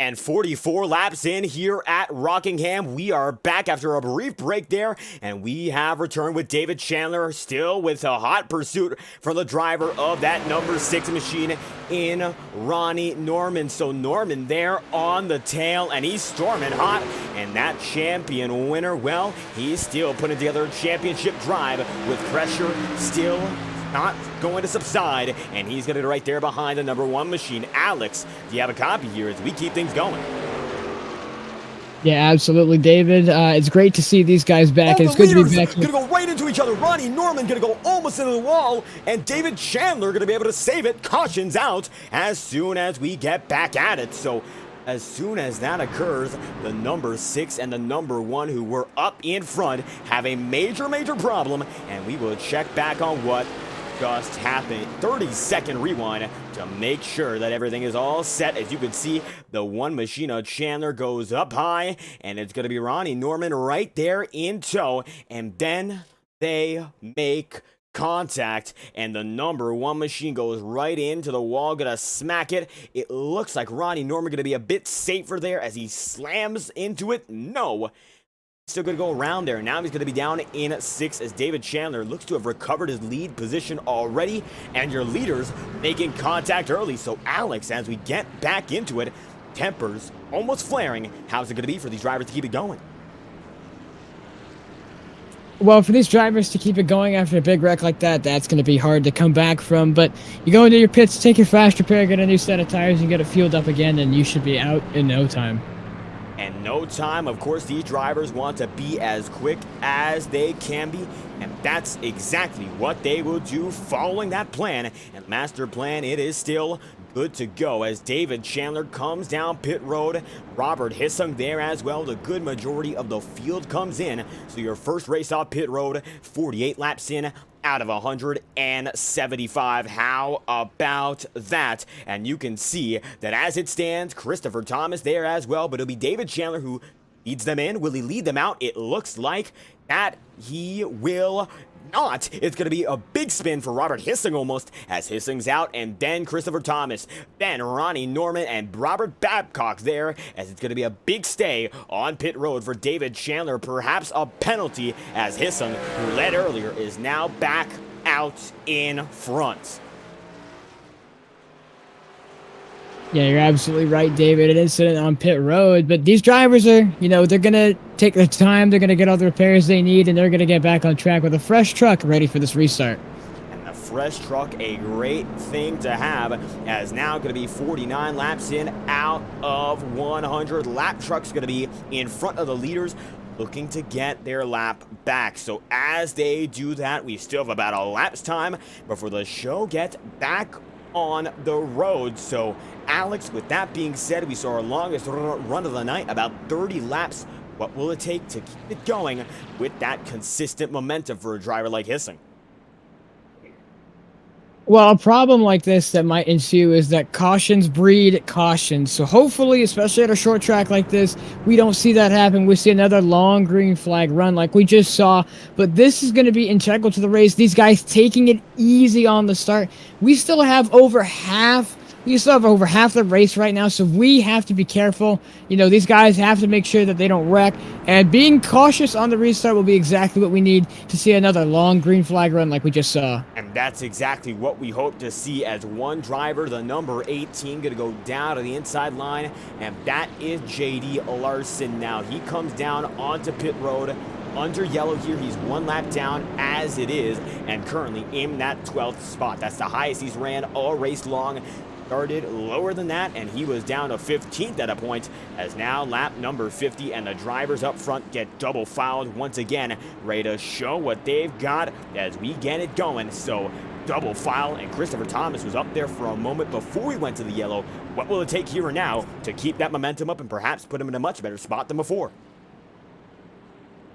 And 44 laps in here at Rockingham. We are back after a brief break there, and we have returned with David Chandler, still with a hot pursuit from the driver of that number 6 machine in Ronnie Norman. So Norman there on the tail, and he's storming hot. And that champion winner, well, he's still putting together a championship drive with pressure still not going to subside, and he's going to be right there behind the number 1 machine. Alex, do you have a copy here as we keep things going? Yeah, absolutely, David. It's great to see these guys back. It's good to be back. Gonna go right into each other. Ronnie Norman gonna go almost into the wall, and David Chandler gonna be able to save it. Caution's out as soon as we get back at it. So as soon as that occurs, the number 6 and the number 1, who were up in front, have a major problem, and we will check back on what just happened. 30-second rewind to make sure that everything is all set. As you can see, the 1 machine of Chandler goes up high, and it's going to be Ronnie Norman right there in tow, and then they make contact, and the number 1 machine goes right into the wall, gonna smack it. It looks like Ronnie Norman gonna be a bit safer there as he slams into it. No, still going to go around there. Now he's going to be down in 6 as David Chandler looks to have recovered his lead position already, and your leaders making contact early. So Alex, as we get back into it, tempers almost flaring. How's it going to be for these drivers to keep it going? Well, for these drivers to keep it going after a big wreck like that, that's going to be hard to come back from. But you go into your pits, take your fast repair, get a new set of tires, and get it fueled up again, and you should be out in no time. And no time, of course, these drivers want to be as quick as they can be, and that's exactly what they will do following that plan. And master plan, it is still good to go as David Chandler comes down pit road. Robert Hissung there as well. The good majority of the field comes in. So your first race off pit road, 48 laps in out of 175. How about that? And you can see that as it stands, Christopher Thomas there as well, but it'll be David Chandler who leads them in. Will he lead them out? It looks like that he will not. It's going to be a big spin for Robert Hissing almost, as Hissing's out, and then Christopher Thomas, then Ronnie Norman, and Robert Babcock there, as it's going to be a big stay on pit road for David Chandler. Perhaps a penalty, as Hissing, who led earlier, is now back out in front. Yeah, you're absolutely right, David. An incident on pit road, but these drivers are, they're going to take their time. They're going to get all the repairs they need, and they're going to get back on track with a fresh truck ready for this restart. And the fresh truck, a great thing to have, as now going to be 49 laps in out of 100. Lap truck's going to be in front of the leaders, looking to get their lap back. So as they do that, we still have about a lap's time before the show gets back on the road. So Alex, with that being said, we saw our longest run of the night, about 30 laps. What will it take to keep it going with that consistent momentum for a driver like Hissing? Well, a problem like this that might ensue is that cautions breed cautions. So hopefully, especially at a short track like this, we don't see that happen. We see another long green flag run like we just saw. But this is going to be integral to the race. These guys taking it easy on the start. We still have over half the race right now, so we have to be careful. These guys have to make sure that they don't wreck, and being cautious on the restart will be exactly what we need to see another long green flag run like we just saw. And that's exactly what we hope to see, as one driver, the number 18, going to go down to the inside line, and that is JD Larson. Now he comes down onto pit road under yellow here. He's 1 lap down as it is, and currently in that 12th spot. That's the highest he's ran all race long. Started lower than that, and he was down to 15th at a point, as now lap number 50, and the drivers up front get double fouled once again, ready to show what they've got as we get it going. So double foul, and Christopher Thomas was up there for a moment before we went to the yellow. What will it take here and now to keep that momentum up and perhaps put him in a much better spot than before?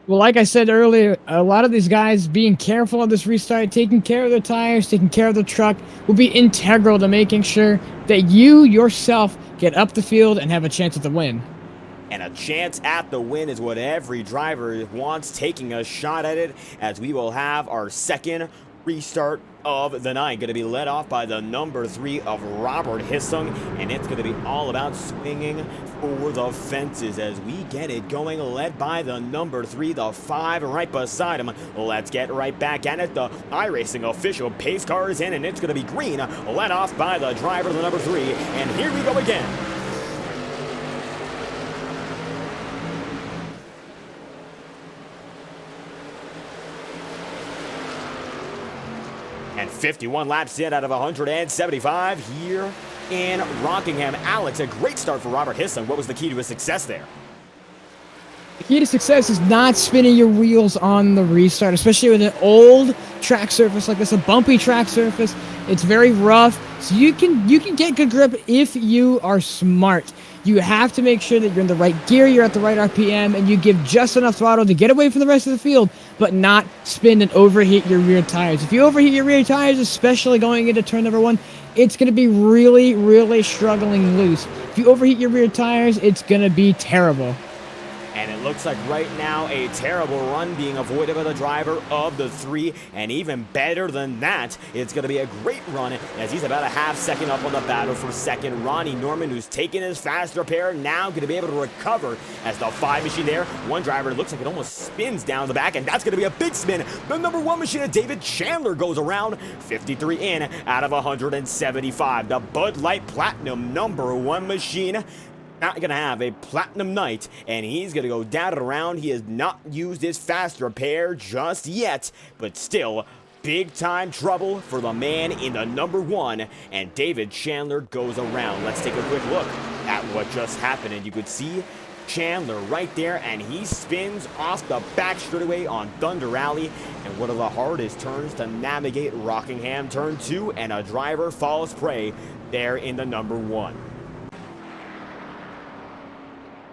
Well, like I said earlier, a lot of these guys being careful of this restart, taking care of their tires, taking care of the truck, will be integral to making sure that you yourself get up the field and have a chance at the win. And a chance at the win is what every driver wants, taking a shot at it, as we will have our second restart of the night. Going to be led off by the number 3 of Robert Hissung, and it's going to be all about swinging for the fences as we get it going, led by the number 3, the 5 right beside him. Let's get right back at it. The iRacing official pace car is in, and it's going to be green, led off by the driver, the number 3, and here we go again. And 51 laps in out of 175 here in Rockingham. Alex, a great start for Robert Hissung. What was the key to his success there? The key to success is not spinning your wheels on the restart, especially with an old track surface like this, a bumpy track surface. It's very rough, so you can get good grip if you are smart. You have to make sure that you're in the right gear, you're at the right RPM, and you give just enough throttle to get away from the rest of the field, but not spin and overheat your rear tires. If you overheat your rear tires, especially going into turn number 1, it's going to be really, really struggling loose. If you overheat your rear tires, it's going to be terrible. And it looks like right now a terrible run being avoided by the driver of the 3. And even better than that, it's going to be a great run as he's about a half second up on the battle for second. Ronnie Norman, who's taken his fast repair, now going to be able to recover as the 5 machine there. One driver looks like it almost spins down the back, and that's going to be a big spin. The number 1 machine of David Chandler goes around 53 in out of 175. The Bud Light Platinum number 1 machine not gonna have a platinum night, and he's gonna go down and around. He has not used his fast repair just yet, but still big time trouble for the man in the number 1, and David Chandler goes around. Let's take a quick look at what just happened, and you could see Chandler right there, and he spins off the back straightaway on Thunder Alley, and one of the hardest turns to navigate Rockingham, turn 2, and a driver falls prey there in the number 1.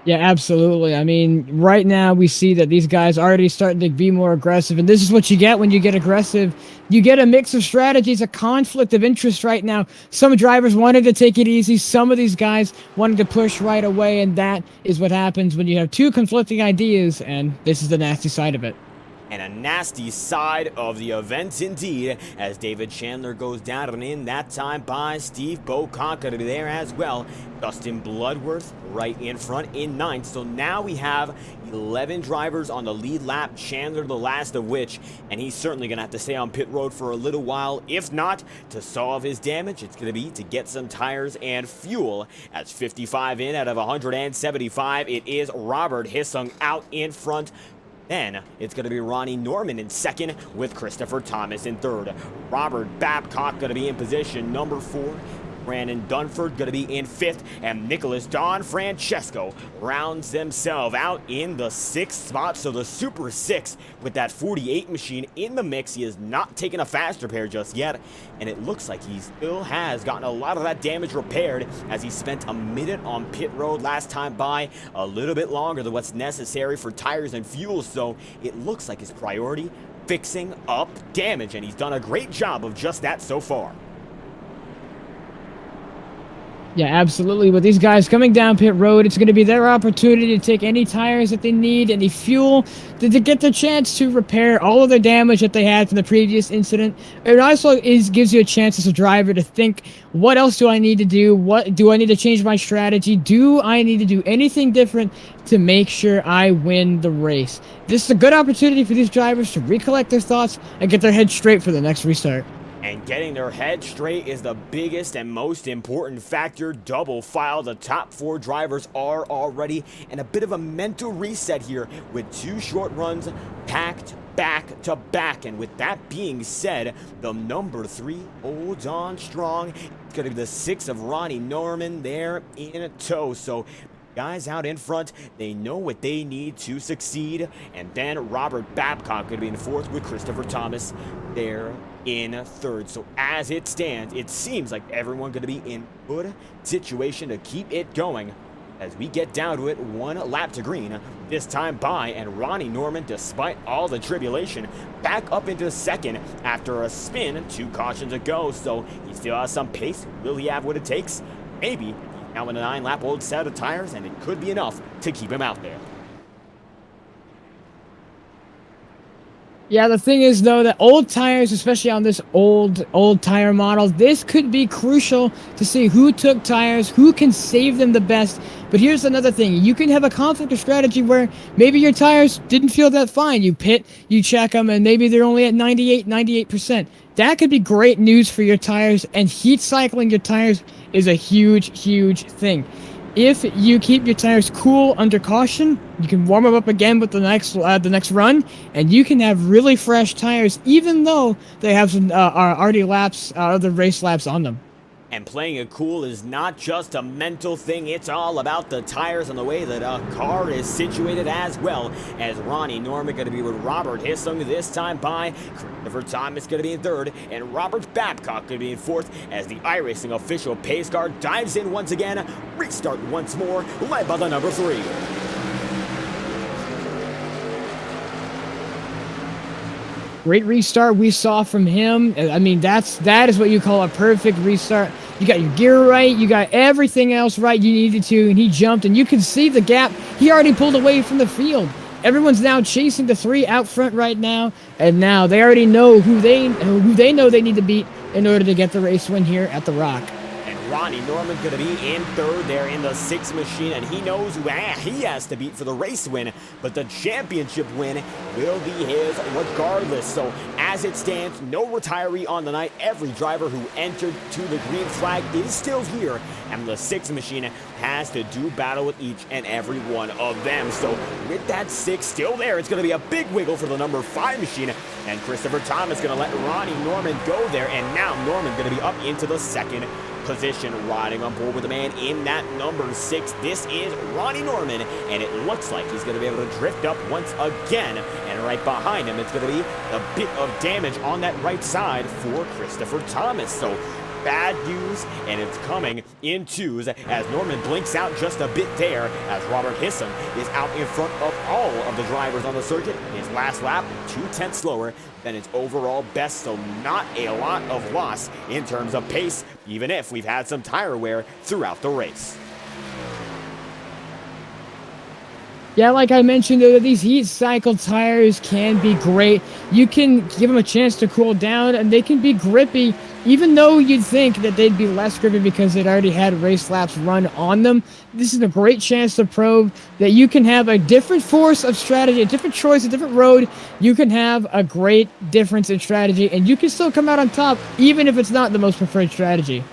Yeah, absolutely. I mean, right now we see that these guys are already starting to be more aggressive, and this is what you get when you get aggressive. You get a mix of strategies, a conflict of interest right now. Some drivers wanted to take it easy. Some of these guys wanted to push right away, and that is what happens when you have 2 conflicting ideas, and this is the nasty side of it. And a nasty side of the event indeed, as David Chandler goes down and in that time by Steve Bocock, going to be there as well. Dustin Bloodworth right in front in 9th. So now we have 11 drivers on the lead lap, Chandler the last of which, and he's certainly going to have to stay on pit road for a little while. If not, to solve his damage, it's going to be to get some tires and fuel. As 55 in out of 175, it is Robert Hissung out in front. Then it's going to be Ronnie Norman in second with Christopher Thomas in third. Robert Babcock going to be in position number 4. Brandon Dunford going to be in 5th, and Nicholas Don Francesco rounds himself out in the 6th spot. So the Super 6 with that 48 machine in the mix. He has not taken a fast repair just yet, and it looks like he still has gotten a lot of that damage repaired as he spent a minute on pit road last time by, a little bit longer than what's necessary for tires and fuel. So it looks like his priority, fixing up damage, and he's done a great job of just that so far. Yeah, absolutely. With these guys coming down pit road, it's going to be their opportunity to take any tires that they need, any fuel, to get the chance to repair all of their damage that they had from the previous incident. It also gives you a chance as a driver to think, what else do I need to do? What do I need to change my strategy? Do I need to do anything different to make sure I win the race? This is a good opportunity for these drivers to recollect their thoughts and get their heads straight for the next restart. And getting their head straight is the biggest and most important factor. Double file, the top 4 drivers are already in a bit of a mental reset here with 2 short runs packed back to back. And with that being said, the number 3 holds on strong. It's going to be the 6 of Ronnie Norman there in tow. So guys out in front, they know what they need to succeed. And then Robert Babcock going to be in 4th with Christopher Thomas there in 3rd. So as it stands, it seems like everyone going to be in good situation to keep it going as we get down to it. 1 lap to green this time by, and Ronnie Norman, despite all the tribulation, back up into 2nd after a spin, 2 cautions ago. So he still has some pace. Will he have what it takes? Maybe. Now in a 9-lap-old set of tires, and it could be enough to keep him out there. Yeah, the thing is though that old tires, especially on this old tire model, this could be crucial to see who took tires, who can save them the best. But here's another thing. You can have a conflict of strategy where maybe your tires didn't feel that fine. You pit, you check them, and maybe they're only at 98%. That could be great news for your tires, and heat cycling your tires is a huge thing. If you keep your tires cool under caution, you can warm them up again with the next run, and you can have really fresh tires, even though they have some already other race laps on them. And playing it cool is not just a mental thing, it's all about the tires and the way that a car is situated as well. As Ronnie Norman going to be with Robert Hissung, this time by Christopher Thomas going to be in third, and Robert Babcock going to be in fourth as the iRacing official pace car dives in once again, restart once more, led by the number 3. Great restart we saw from him. I mean, that is what you call a perfect restart. You got your gear right, you got everything else right you needed to, and he jumped, and you can see the gap. He already pulled away from the field. Everyone's now chasing the 3 out front right now, and now they already know who they know they need to beat in order to get the race win here at the Rock. Ronnie Norman going to be in third there in the 6 machine, and he knows who he has to beat for the race win, but the championship win will be his regardless. So as it stands, no retiree on the night. Every driver who entered to the green flag is still here, and the 6 machine has to do battle with each and every one of them. So with that 6 still there, it's going to be a big wiggle for the number 5 machine, and Christopher Thomas going to let Ronnie Norman go there, and now Norman going to be up into the 2nd position, riding on board with the man in that number 6. This is Ronnie Norman, and it looks like he's going to be able to drift up once again, and right behind him it's going to be a bit of damage on that right side for Christopher Thomas. So bad news, and it's coming in 2s as Norman blinks out just a bit there as Robert Hissum is out in front of all of the drivers on the circuit. His last lap 2/10 slower than his overall best, so not a lot of loss in terms of pace, even if we've had some tire wear throughout the race. Yeah, like I mentioned, these heat cycle tires can be great. You can give them a chance to cool down, and they can be grippy, even though you'd think that they'd be less grippy because they'd already had race laps run on them. This is a great chance to prove that you can have a different force of strategy, a different choice, a different road. You can have a great difference in strategy, and you can still come out on top, even if it's not the most preferred strategy.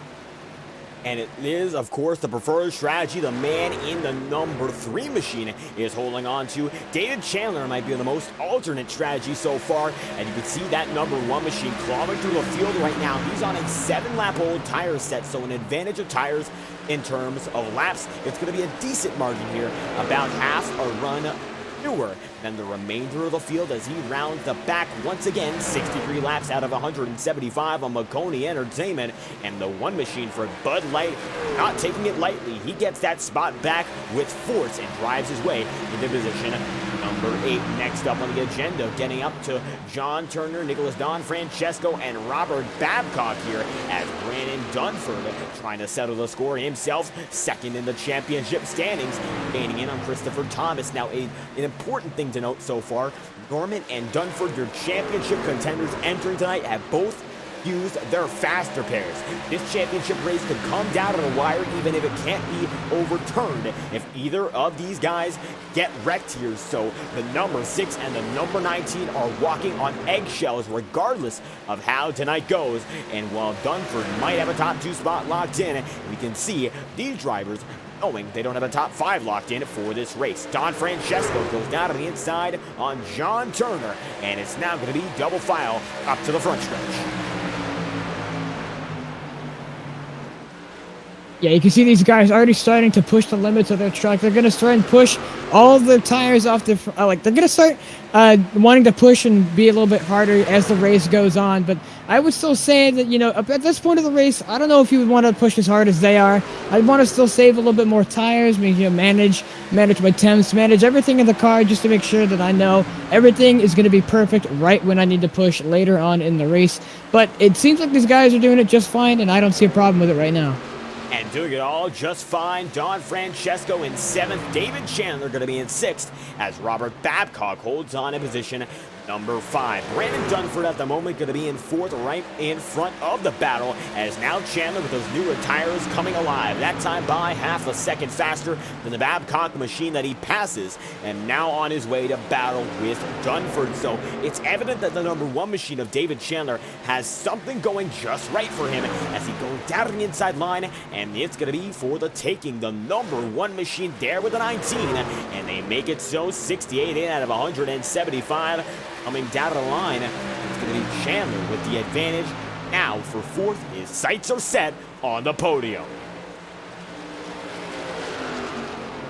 And it is, of course, the preferred strategy the man in the number 3 machine is holding on to. David Chandler might be the most alternate strategy so far, and you can see that number 1 machine clawing through the field right now. He's on a 7-lap-old tire set, so an advantage of tires in terms of laps. It's going to be a decent margin here, about half a run newer than the remainder of the field as he rounds the back once again. 63 laps out of 175 on Maconi Entertainment, and the 1 machine for Bud Light not taking it lightly. He gets that spot back with force and drives his way into position number 8. Next up on the agenda, getting up to John Turner, Nicholas Don Francesco, and Robert Babcock here as Brandon Dunford trying to settle the score himself, 2nd in the championship standings, gaining in on Christopher Thomas. Now an important thing to note so far, Norman and Dunford, your championship contenders entering tonight, have both used their faster pairs. This championship race could come down to the wire even if it can't be overturned if either of these guys get wrecked here. So the number 6 and the number 19 are walking on eggshells regardless of how tonight goes. And while Dunford might have a top 2 spot locked in, we can see these drivers knowing they don't have a top 5 locked in for this race. Don Francesco goes down to the inside on John Turner, and it's now going to be double file up to the front stretch. Yeah, you can see these guys already starting to push the limits of their truck. They're going to start and push all of the tires off the they're going to start wanting to push and be a little bit harder as the race goes on. But I would still say that, at this point of the race, I don't know if you would want to push as hard as they are. I'd want to still save a little bit more tires, maybe, manage my temps, manage everything in the car just to make sure that I know everything is going to be perfect right when I need to push later on in the race. But it seems like these guys are doing it just fine, and I don't see a problem with it right now. And doing it all just fine, Don Francesco in 7th, David Chandler going to be in 6th as Robert Babcock holds on in position number 5. Brandon Dunford at the moment going to be in 4th, right in front of the battle, as now Chandler with those newer tires coming alive. That time by half a second faster than the Babcock machine that he passes, and now on his way to battle with Dunford. So it's evident that the number 1 machine of David Chandler has something going just right for him as he goes down the inside line, and it's going to be for the taking. The number 1 machine there with a 19, and they make it so 68 in out of 175. Coming down the line, it's going to be Chandler with the advantage. Now for 4th, his sights are set on the podium.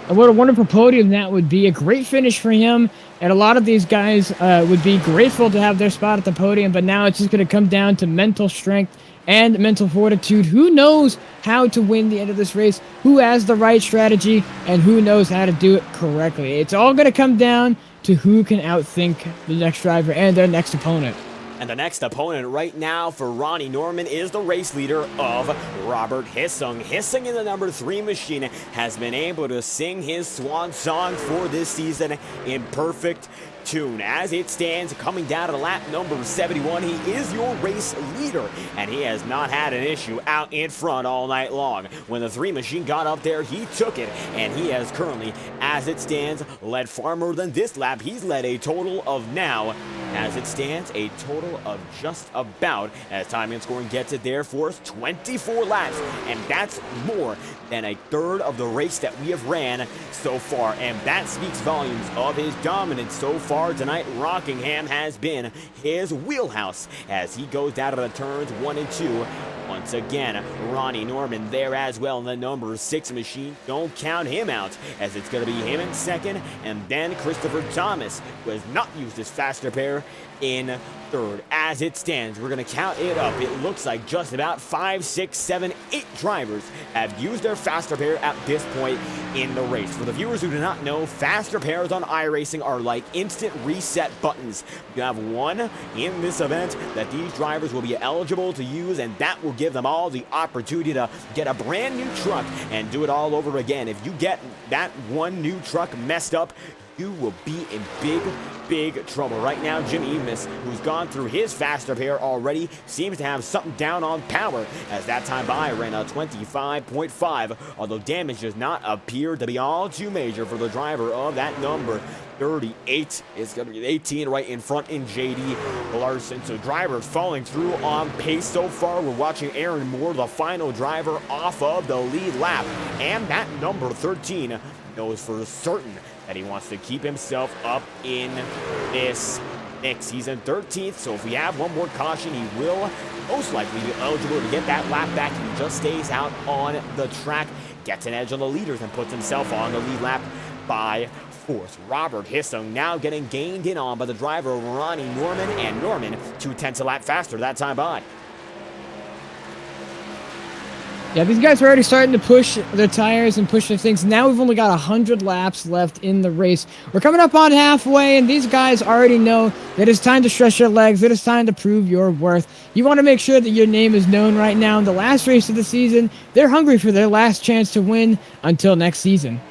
And what a wonderful podium that would be. A great finish for him. And a lot of these guys would be grateful to have their spot at the podium, but now it's just going to come down to mental strength and mental fortitude. Who knows how to win the end of this race? Who has the right strategy? And who knows how to do it correctly? It's all going to come down to who can outthink the next driver and their next opponent. And the next opponent right now for Ronnie Norman is the race leader of Robert Hissung. Hissung in the number 3 machine has been able to sing his swan song for this season in perfect tune. As it stands, coming down to lap number 71, he is your race leader, and he has not had an issue out in front all night long. When the 3 machine got up there, he took it, and he has currently, as it stands, led far more than this lap. He's led a total of now, as it stands, a total of just about, as time and scoring gets it there for us, 24 laps, and that's more than a third of the race that we have ran so far, and that speaks volumes of his dominance so far tonight. Rockingham has been his wheelhouse as he goes down to the turns 1 and 2. Once again, Ronnie Norman there as well in the number 6 machine. Don't count him out, as it's going to be him in 2nd, and then Christopher Thomas, who has not used his faster pair, in 3rd. As it stands, we're going to count it up. It looks like just about 5, 6, 7, 8 drivers have used their faster pair at this point in the race. For the viewers who do not know, faster pairs on iRacing are like instant reset buttons. You have one in this event that these drivers will be eligible to use, and that will give them all the opportunity to get a brand new truck and do it all over again. If you get that one new truck messed up, you will be in big trouble. Right now, Jim Eamus, who's gone through his faster pair already, seems to have something down on power, as that time by ran a 25.5, although damage does not appear to be all too major for the driver of that number 38. It's going to be 18 right in front in J.D. Larson. So drivers falling through on pace so far. We're watching Aaron Moore, the final driver, off of the lead lap, and that number 13 knows for certain that he wants to keep himself up in this mix. He's in 13th, so if we have one more caution, he will most likely be eligible to get that lap back if he just stays out on the track, gets an edge on the leaders, and puts himself on the lead lap by 4th. Robert Hissung now getting gained in on by the driver Ronnie Norman, and Norman 2/10 a lap faster that time by. Yeah, these guys are already starting to push their tires and push their things. Now we've only got 100 laps left in the race. We're coming up on halfway, and these guys already know that it's time to stretch your legs, that it's time to prove your worth. You want to make sure that your name is known right now. In the last race of the season, they're hungry for their last chance to win until next season.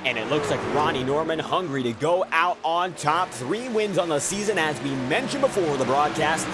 And it looks like Ronnie Norman hungry to go out on top. 3 wins on the season, as we mentioned before the broadcast.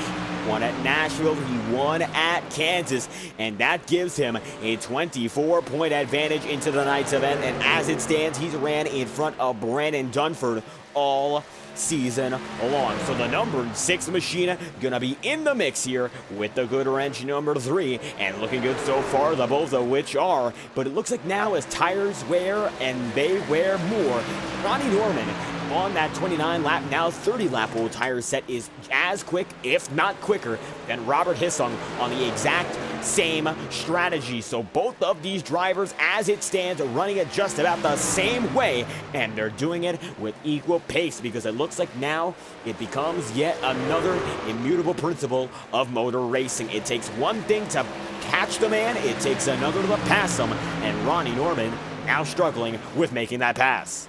One at Nashville, he won at Kansas, and that gives him a 24-point advantage into the night's event. And as it stands, he's ran in front of Brandon Dunford all season long. So the number 6 machine gonna be in the mix here with the good wrench number 3, and looking good so far, the both of which are. But it looks like now as tires wear and they wear more, Ronnie Norman on that 29 lap, now 30 lap old tire set is as quick, if not quicker, than Robert Hissung on the exact same strategy. So both of these drivers, as it stands, are running it just about the same way, and they're doing it with equal pace, because it looks like now it becomes yet another immutable principle of motor racing. It takes one thing to catch the man, it takes another to pass him, and Ronnie Norman now struggling with making that pass.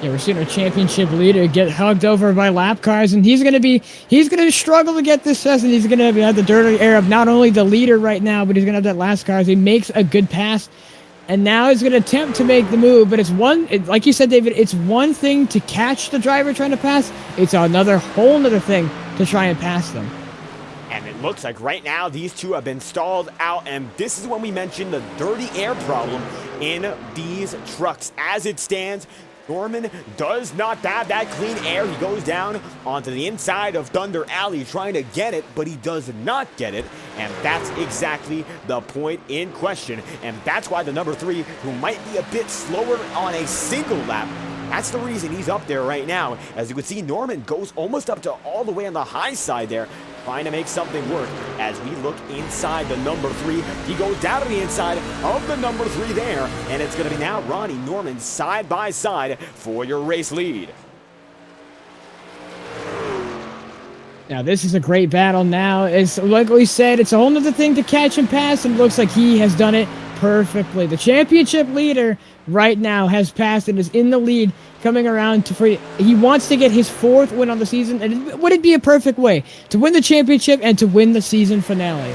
Yeah, we're seeing our championship leader get hugged over by lap cars, and he's going to struggle to get this test, and he's going to have the dirty air of not only the leader right now, but he's going to have that last car as he makes a good pass. And now he's going to attempt to make the move, but like you said, David, it's one thing to catch the driver trying to pass. It's another whole nother thing to try and pass them. And it looks like right now these two have been stalled out, and this is when we mentioned the dirty air problem in these trucks. As it stands, Norman does not have that clean air. He goes down onto the inside of Thunder Alley trying to get it, but he does not get it. And that's exactly the point in question. And that's why the number 3, who might be a bit slower on a single lap, that's the reason he's up there right now. As you can see, Norman goes almost up to all the way on the high side there, trying to make something work. As we look inside the number 3, he goes down to the inside of the number 3 there, and it's going to be now Ronnie Norman side by side for your race lead. Now, this is a great battle now. It's like we said, it's a whole nother thing to catch and pass, and it looks like he has done it perfectly. The championship leader right now has passed and is in the lead, coming around to free. He wants to get his 4th win on the season, and would it be a perfect way to win the championship and to win the season finale?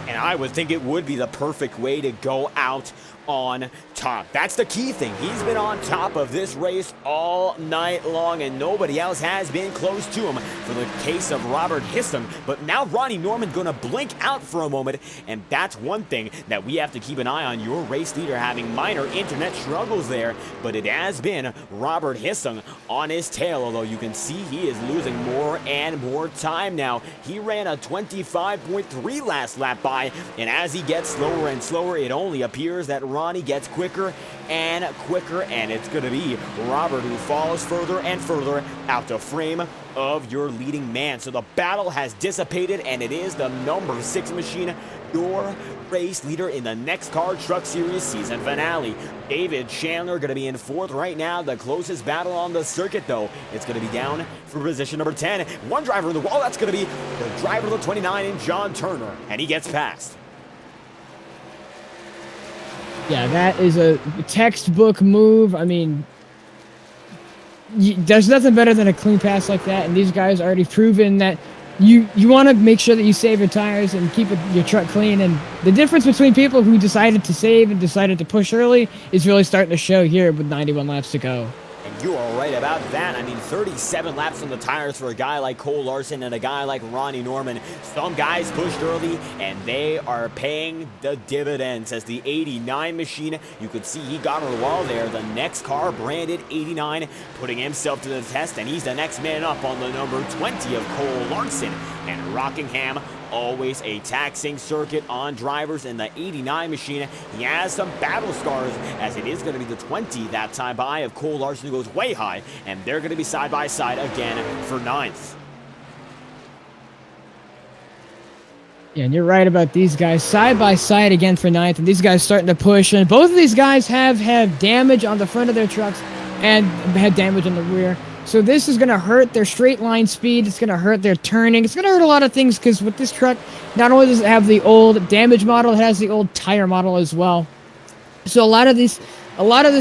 And I would think it would be the perfect way to go out on top. That's the key thing. He's been on top of this race all night long, and nobody else has been close to him for the case of Robert Hissam. But now Ronnie Norman going to blink out for a moment, and that's one thing that we have to keep an eye on. Your race leader having minor internet struggles there, but it has been Robert Hissam on his tail, although you can see he is losing more and more time now. He ran a 25.3 last lap by, and as he gets slower and slower, it only appears that Ronnie gets quicker and quicker, and it's going to be Robert who falls further and further out the frame of your leading man. So the battle has dissipated, and it is the number 6 machine, your race leader in the NEXXTCAR Truck Series season finale. David Chandler going to be in 4th right now. The closest battle on the circuit, though, it's going to be down for position number 10. One driver in the wall, that's going to be the driver of the 29 in John Turner, and he gets past. Yeah, that is a textbook move. I mean, there's nothing better than a clean pass like that, and these guys already proven that you want to make sure that you save your tires and keep your truck clean. And the difference between people who decided to save and decided to push early is really starting to show here with 91 laps to go. And you are right about that. I mean, 37 laps on the tires for a guy like Cole Larson and a guy like Ronnie Norman. Some guys pushed early, and they are paying the dividends. As the 89 machine, you could see he got on the wall there. The NEXXTCAR branded 89, putting himself to the test, and he's the next man up on the number 20 of Cole Larson. And Rockingham, always a taxing circuit on drivers in the 89 machine. He has some battle scars, as it is going to be the 20 that time by of Cole Larson, who goes way high, and they're going to be side by side again for 9th. Yeah, and you're right about these guys side by side again for 9th, and these guys starting to push, and both of these guys have had damage on the front of their trucks and had damage on the rear. So this is going to hurt their straight line speed. It's going to hurt their turning. It's going to hurt a lot of things, because with this truck, not only does it have the old damage model, it has the old tire model as well. So a lot of this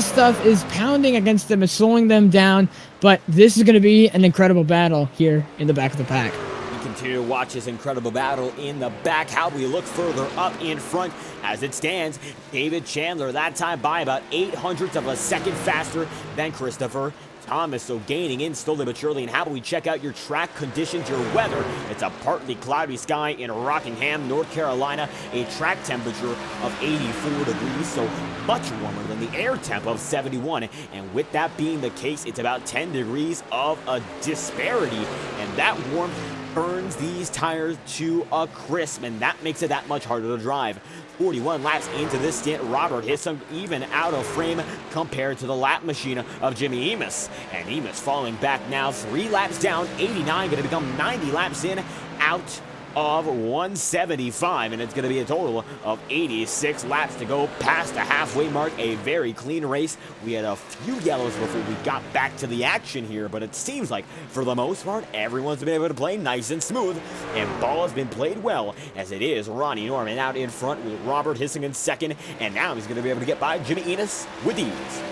stuff is pounding against them and slowing them down, but this is going to be an incredible battle here in the back of the pack. We continue to watch this incredible battle in the back. How we look further up in front. As it stands, David Chandler that time by about 0.08 of a second faster than Christopher Thomas, so gaining in slowly but surely. And how about we check out your track conditions, your weather? It's a partly cloudy sky in Rockingham, North Carolina, a track temperature of 84 degrees, so much warmer than the air temp of 71. And with that being the case, it's about 10 degrees of a disparity, and that warmth burns these tires to a crisp, and that makes it that much harder to drive. 41 laps into this stint, Robert Hissam even out of frame compared to the lap machine of Jimmy Emus. And Emus falling back now, 3 laps down, 89, going to become 90 laps in, out of 175, and it's going to be a total of 86 laps to go past the halfway mark. A very clean race. We had a few yellows before we got back to the action here, but it seems like for the most part everyone's been able to play nice and smooth, and ball has been played well, as it is Ronnie Norman out in front with Robert Hissing in second, and now he's going to be able to get by Jimmy Enos with ease.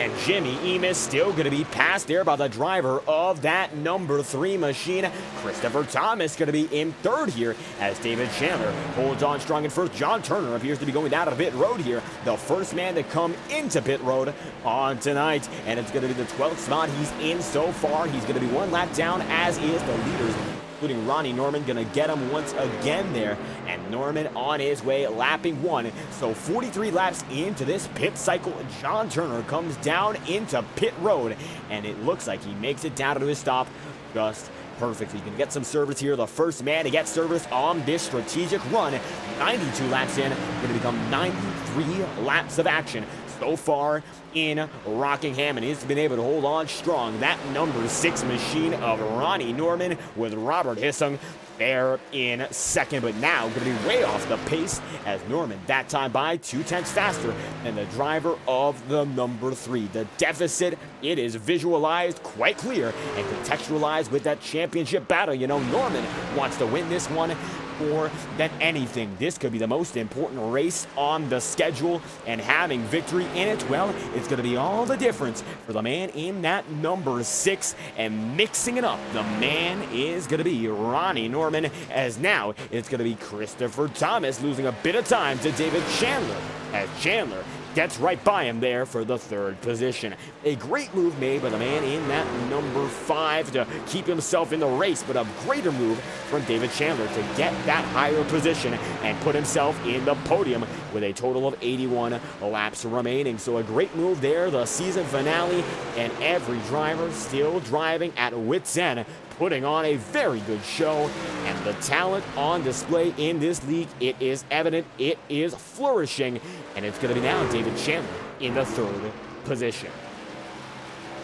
And Jimmy Emis still going to be passed there by the driver of that number 3 machine. Christopher Thomas going to be in third here as David Chandler holds on strong in first. John Turner appears to be going down to pit road here. The first man to come into pit road on tonight. And it's going to be the 12th spot he's in so far. He's going to be 1 lap down, as is the leaders, including Ronnie Norman, going to get him once again there. And Norman on his way, lapping 1. So 43 laps into this pit cycle, John Turner comes down into pit road, and it looks like he makes it down to his stop just perfectly. He can get some service here. The first man to get service on this strategic run. 92 laps in, going to become 93 laps of action so far in Rockingham, and he's been able to hold on strong. That number 6 machine of Ronnie Norman with Robert Hissung there in second, but now going to be way off the pace as Norman that time by 2/10 faster than the driver of the number 3. The deficit, it is visualized quite clear and contextualized with that championship battle. You know, Norman wants to win this one more than anything. This could be the most important race on the schedule, and having victory in it, well, it's going to be all the difference for the man in that number 6. And mixing it up, the man is going to be Ronnie Norman, as now it's going to be Christopher Thomas losing a bit of time to David Chandler, as Chandler gets right by him there for the 3rd position. A great move made by the man in that number 5 to keep himself in the race, but a greater move from David Chandler to get that higher position and put himself in the podium with a total of 81 laps remaining. So a great move there, the season finale, and every driver still driving at wit's end, putting on a very good show. And the talent on display in this league, it is evident, it is flourishing, and it's going to be now David Chandler in the 3rd position.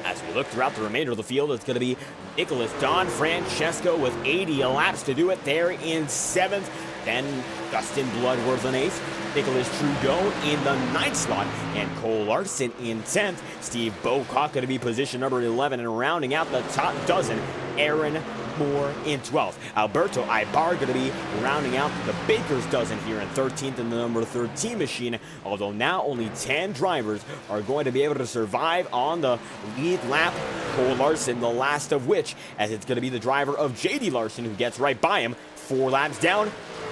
As we look throughout the remainder of the field, it's going to be Nicholas Don Francesco with 80 laps to do it there in 7th. Then Dustin Bloodworth in 8th. Nicholas Trudeau in the 9th spot, and Cole Larson in 10th. Steve Bocock going to be position number 11, and rounding out the top dozen, Aaron Moore in 12th. Alberto Ibar going to be rounding out the Baker's dozen here in 13th in the number 13 machine, although now only 10 drivers are going to be able to survive on the lead lap. Cole Larson, the last of which, as it's going to be the driver of J.D. Larson who gets right by him 4 laps down.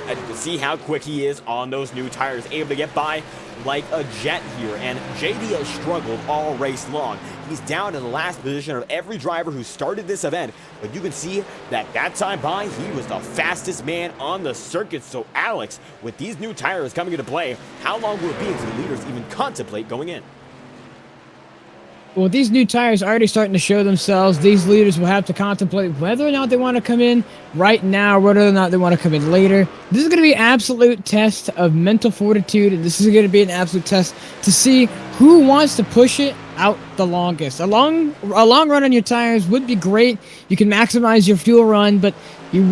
And to see how quick he is on those new tires, able to get by like a jet here. And JD has struggled all race long. He's down in the last position of every driver who started this event, but you can see that time by, he was the fastest man on the circuit. So Alex, with these new tires coming into play, how long will it be until the leaders even contemplate going in? Well, these new tires are already starting to show themselves. These leaders will have to contemplate whether or not they want to come in right now, whether or not they want to come in later. This is going to be an absolute test of mental fortitude, and this is going to be an absolute test to see who wants to push it out the longest. A long run on your tires would be great. You can maximize your fuel run, but you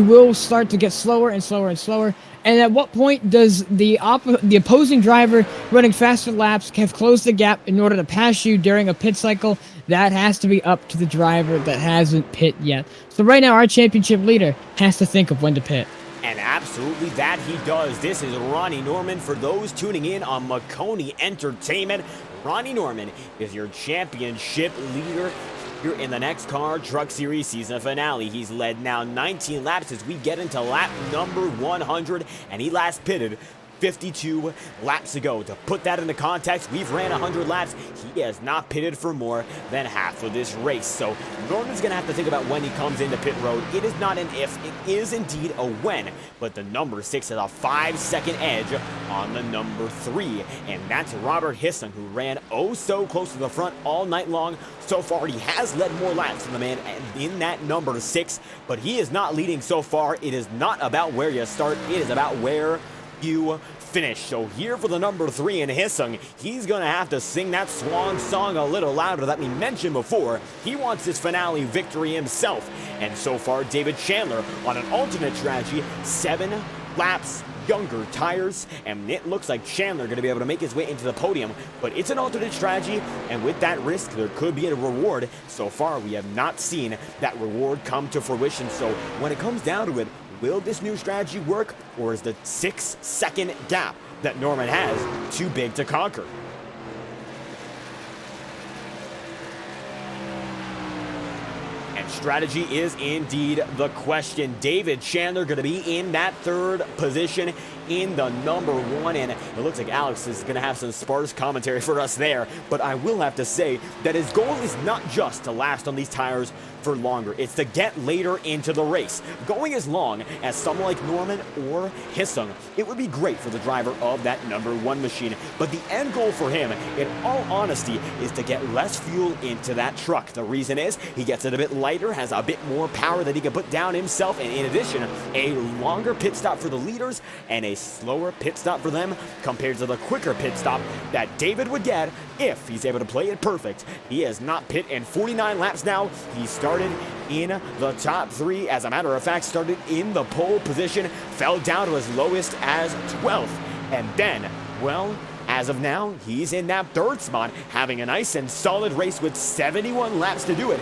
will start to get slower and slower and slower. And at what point does the opposing driver running faster laps have closed the gap in order to pass you during a pit cycle? That has to be up to the driver that hasn't pit yet. So right now, our championship leader has to think of when to pit. And absolutely that he does. This is Ronnie Norman. For those tuning in on Maconi Entertainment, Ronnie Norman is your championship leader here in the NEXXTCAR Truck Series season finale. He's led now 19 laps as we get into lap number 100, and he last pitted 52 laps ago. To put that into context, we've ran 100 laps. He has not pitted for more than half of this race. So Norman's going to have to think about when he comes into pit road. It is not an if, it is indeed a when. But the number 6 has a 5-second edge on the number 3. And that's Robert Hissung, who ran oh so close to the front all night long. So far, he has led more laps than the man in that number 6. But he is not leading so far. It is not about where you start. It is about where you finish. So here for the number 3 in Hissung, he's going to have to sing that swan song a little louder that we mentioned before. He wants his finale victory himself. And so far, David Chandler on an alternate strategy, 7 laps younger tires, and it looks like Chandler going to be able to make his way into the podium, but it's an alternate strategy, and with that risk, there could be a reward. So far, we have not seen that reward come to fruition. So when it comes down to it, will this new strategy work, or is the 6-second gap that Norman has too big to conquer? And strategy is indeed the question. David Chandler going to be in that third position in the number one, and it looks like Alex is going to have some sparse commentary for us there, but I will have to say that his goal is not just to last on these tires for longer, it's to get later into the race. Going as long as someone like Norman or Hissung, it would be great for the driver of that number one machine, but the end goal for him, in all honesty, is to get less fuel into that truck. The reason is he gets it a bit lighter, has a bit more power that he can put down himself, and in addition, a longer pit stop for the leaders and a slower pit stop for them compared to the quicker pit stop that David would get if he's able to play it perfect. He has not pit in 49 laps now. He started in the top three. As a matter of fact, started in the pole position, fell down to as lowest as 12th. And then, well, as of now, he's in that third spot, having a nice and solid race with 71 laps to do it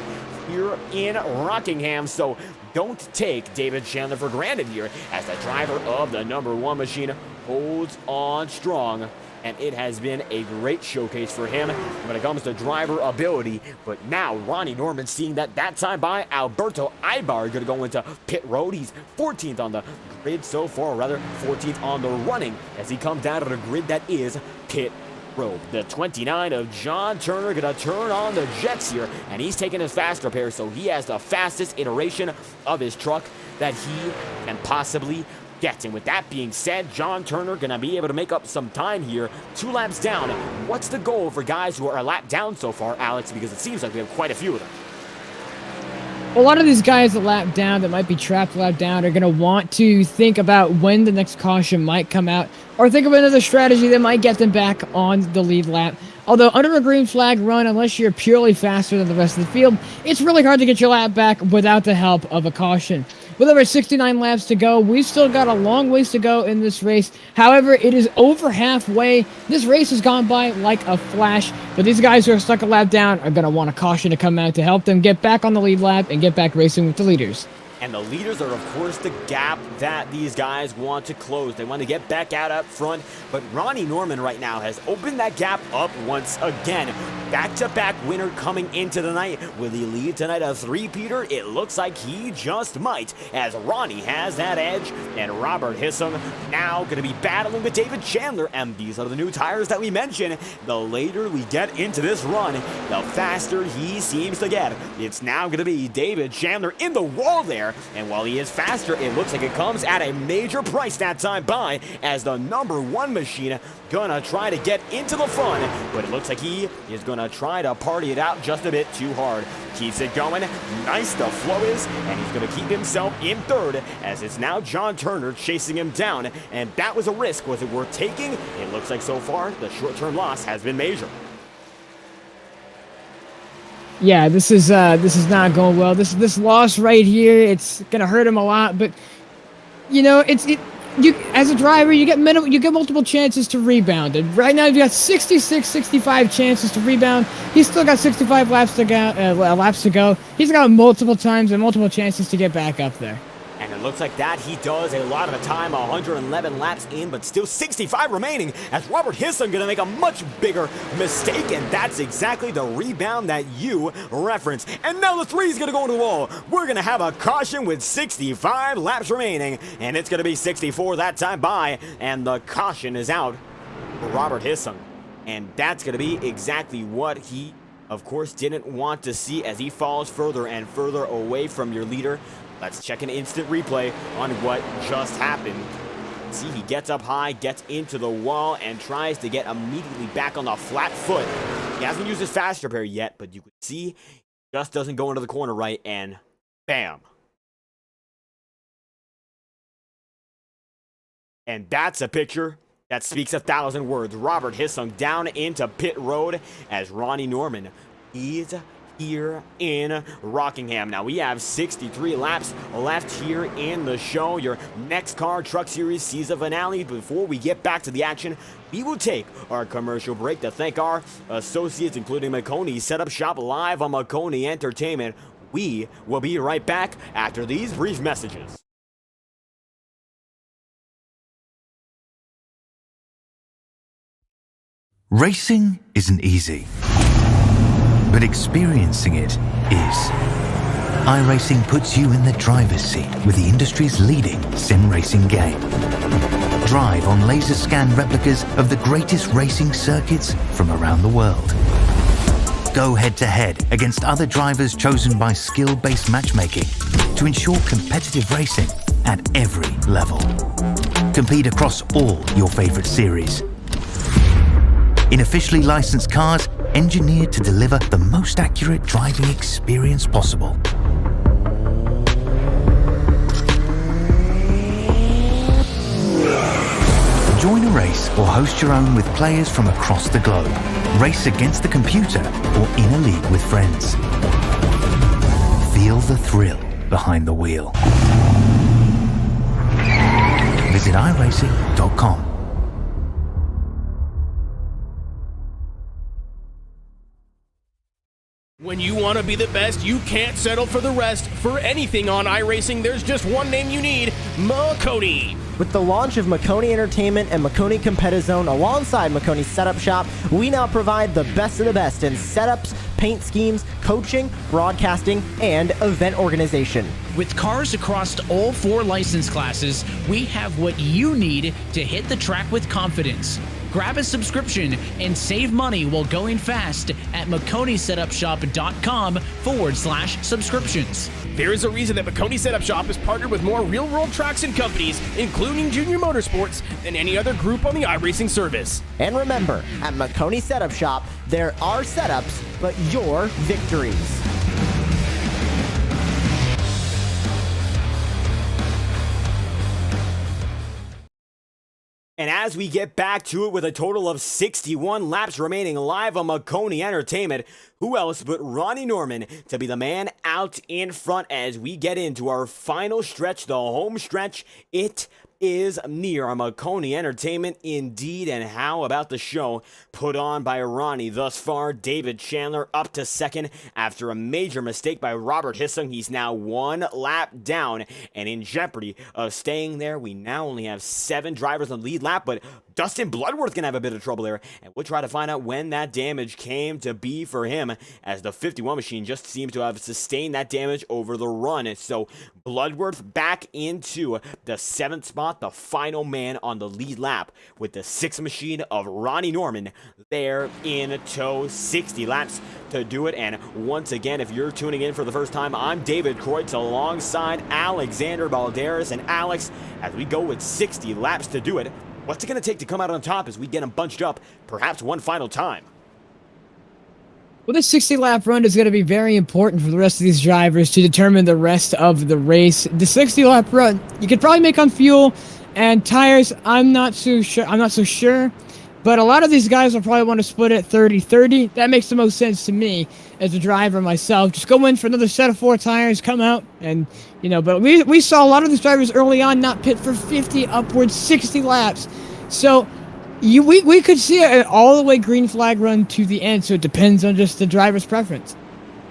here in Rockingham. So don't take David Chandler for granted here, as the driver of the number one machine holds on strong. And it has been a great showcase for him when it comes to driver ability. But now Ronnie Norman seeing that time by Alberto Ibar going to go into pit road. He's 14th on the grid so far, or rather 14th on the running, as he comes down to the grid that is pit road. The 29 of John Turner going to turn on the jets here, and he's taking his fast repair, so he has the fastest iteration of his truck that he can possibly get. And with that being said, John Turner going to be able to make up some time here, 2 laps down. What's the goal for guys who are a lap down so far, Alex? Because it seems like we have quite a few of them. A lot of these guys that lap down, that might be trapped lap down, are going to want to think about when the next caution might come out, or think of another strategy that might get them back on the lead lap. Although under a green flag run, unless you're purely faster than the rest of the field, it's really hard to get your lap back without the help of a caution. With over 69 laps to go, we've still got a long ways to go in this race. However, it is over halfway. This race has gone by like a flash, but these guys who are stuck a lap down are going to want a caution to come out to help them get back on the lead lap and get back racing with the leaders. And the leaders are, of course, the gap that these guys want to close. They want to get back out up front, but Ronnie Norman right now has opened that gap up once again. Back-to-back winner coming into the night. Will he lead tonight a three-peater? It looks like he just might, as Ronnie has that edge, and Robert Hissum now going to be battling with David Chandler, and these are the new tires that we mentioned. The later we get into this run, the faster he seems to get. It's now going to be David Chandler in the wall there. And while he is faster, it looks like it comes at a major price that time by, as the number one machine gonna try to get into the fun, but it looks like he is gonna try to party it out just a bit too hard. Keeps it going, nice the flow is, and he's gonna keep himself in third, as it's now John Turner chasing him down, and that was a risk. Was it worth taking? It looks like so far the short-term loss has been major. Yeah, this is not going well. This loss right here, it's gonna hurt him a lot. But you know, you as a driver, you get multiple chances to rebound. And right now, you've got 66, 65 chances to rebound. He's still got 65 laps to go. He's got multiple times and multiple chances to get back up there. And it looks like that he does a lot of the time, 111 laps in, but still 65 remaining, as Robert Hissum going to make a much bigger mistake, and that's exactly the rebound that you referenced. And now the three is going to go into the wall. We're going to have a caution with 65 laps remaining, and it's going to be 64 that time by, and the caution is out for Robert Hissum. And that's going to be exactly what he, of course, didn't want to see, as he falls further and further away from your leader. Let's check an instant replay on what just happened. See, he gets up high, gets into the wall, and tries to get immediately back on the flat foot. He hasn't used his fast repair yet, but you can see he just doesn't go into the corner right, and bam. And that's a picture that speaks 1,000 words. Robert Hissum down into pit road, as Ronnie Norman is here in Rockingham. Now we have 63 laps left here in the show, your NEXXTCAR Truck Series season finale. Before we get back to the action, we will take our commercial break to thank our associates, including Maconi Setup Shop, live on Maconi Entertainment. We will be right back after these brief messages. Racing isn't easy, but experiencing it is. iRacing puts you in the driver's seat with the industry's leading sim racing game. Drive on laser scan replicas of the greatest racing circuits from around the world. Go head-to-head against other drivers chosen by skill-based matchmaking to ensure competitive racing at every level. Compete across all your favorite series. In officially licensed cars, engineered to deliver the most accurate driving experience possible. Join a race or host your own with players from across the globe. Race against the computer or in a league with friends. Feel the thrill behind the wheel. Visit iRacing.com. When you want to be the best, you can't settle for the rest. For anything on iRacing, there's just one name you need: Maconi. With the launch of Maconi Entertainment and Maconi Competizone alongside Maconi Setup Shop, we now provide the best of the best in setups, paint schemes, coaching, broadcasting, and event organization. With cars across all 4 license classes, we have what you need to hit the track with confidence. Grab a subscription and save money while going fast at MaconiSetupShop.com/subscriptions. There is a reason that Maconi Setup Shop is partnered with more real-world tracks and companies, including Junior Motorsports, than any other group on the iRacing service. And remember, at Maconi Setup Shop, there are setups, but your victories. And as we get back to it with a total of 61 laps remaining live on Maconi Entertainment, who else but Ronnie Norman to be the man out in front as we get into our final stretch, the home stretch. It is near Maconi Entertainment indeed. And how about the show put on by Ronnie thus far? David Chandler up to second after a major mistake by Robert Hissing. He's now 1 lap down and in jeopardy of staying there. We now only have 7 drivers on the lead lap, but Dustin Bloodworth can have a bit of trouble there, and we'll try to find out when that damage came to be for him, as the 51 machine just seems to have sustained that damage over the run. So Bloodworth back into the 7th spot, the final man on the lead lap, with the 6th machine of Ronnie Norman there in tow. 60 laps to do it. And once again, if you're tuning in for the first time, I'm David Kreutz alongside Alexander Balderas. And Alex, as we go with 60 laps to do it, what's it going to take to come out on top as we get them bunched up, perhaps one final time? Well, this 60-lap run is going to be very important for the rest of these drivers to determine the rest of the race. The 60-lap run, you could probably make on fuel and tires. I'm not so sure. But a lot of these guys will probably want to split it 30-30. That makes the most sense to me as a driver myself. Just go in for another set of 4 tires, come out, and, but we saw a lot of these drivers early on not pit for 50, upwards 60 laps. So we could see an all-the-way green flag run to the end, so it depends on just the driver's preference.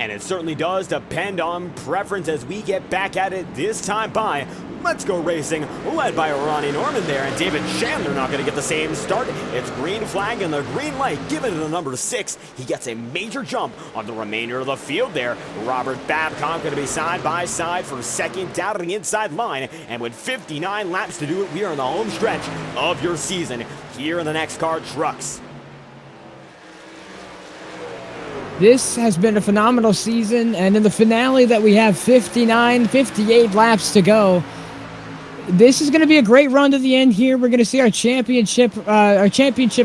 And it certainly does depend on preference as we get back at it this time by Let's Go Racing, led by Ronnie Norman there, and David Chandler not going to get the same start. It's green flag and the green light given to the number 6. He gets a major jump on the remainder of the field there. Robert Babcock going to be side by side for second down to the inside line, and with 59 laps to do it, we are in the home stretch of your season here in the NEXXTCAR trucks. This has been a phenomenal season, and in the finale that we have 58 laps to go. This is going to be a great run to the end here. We're going to see our championship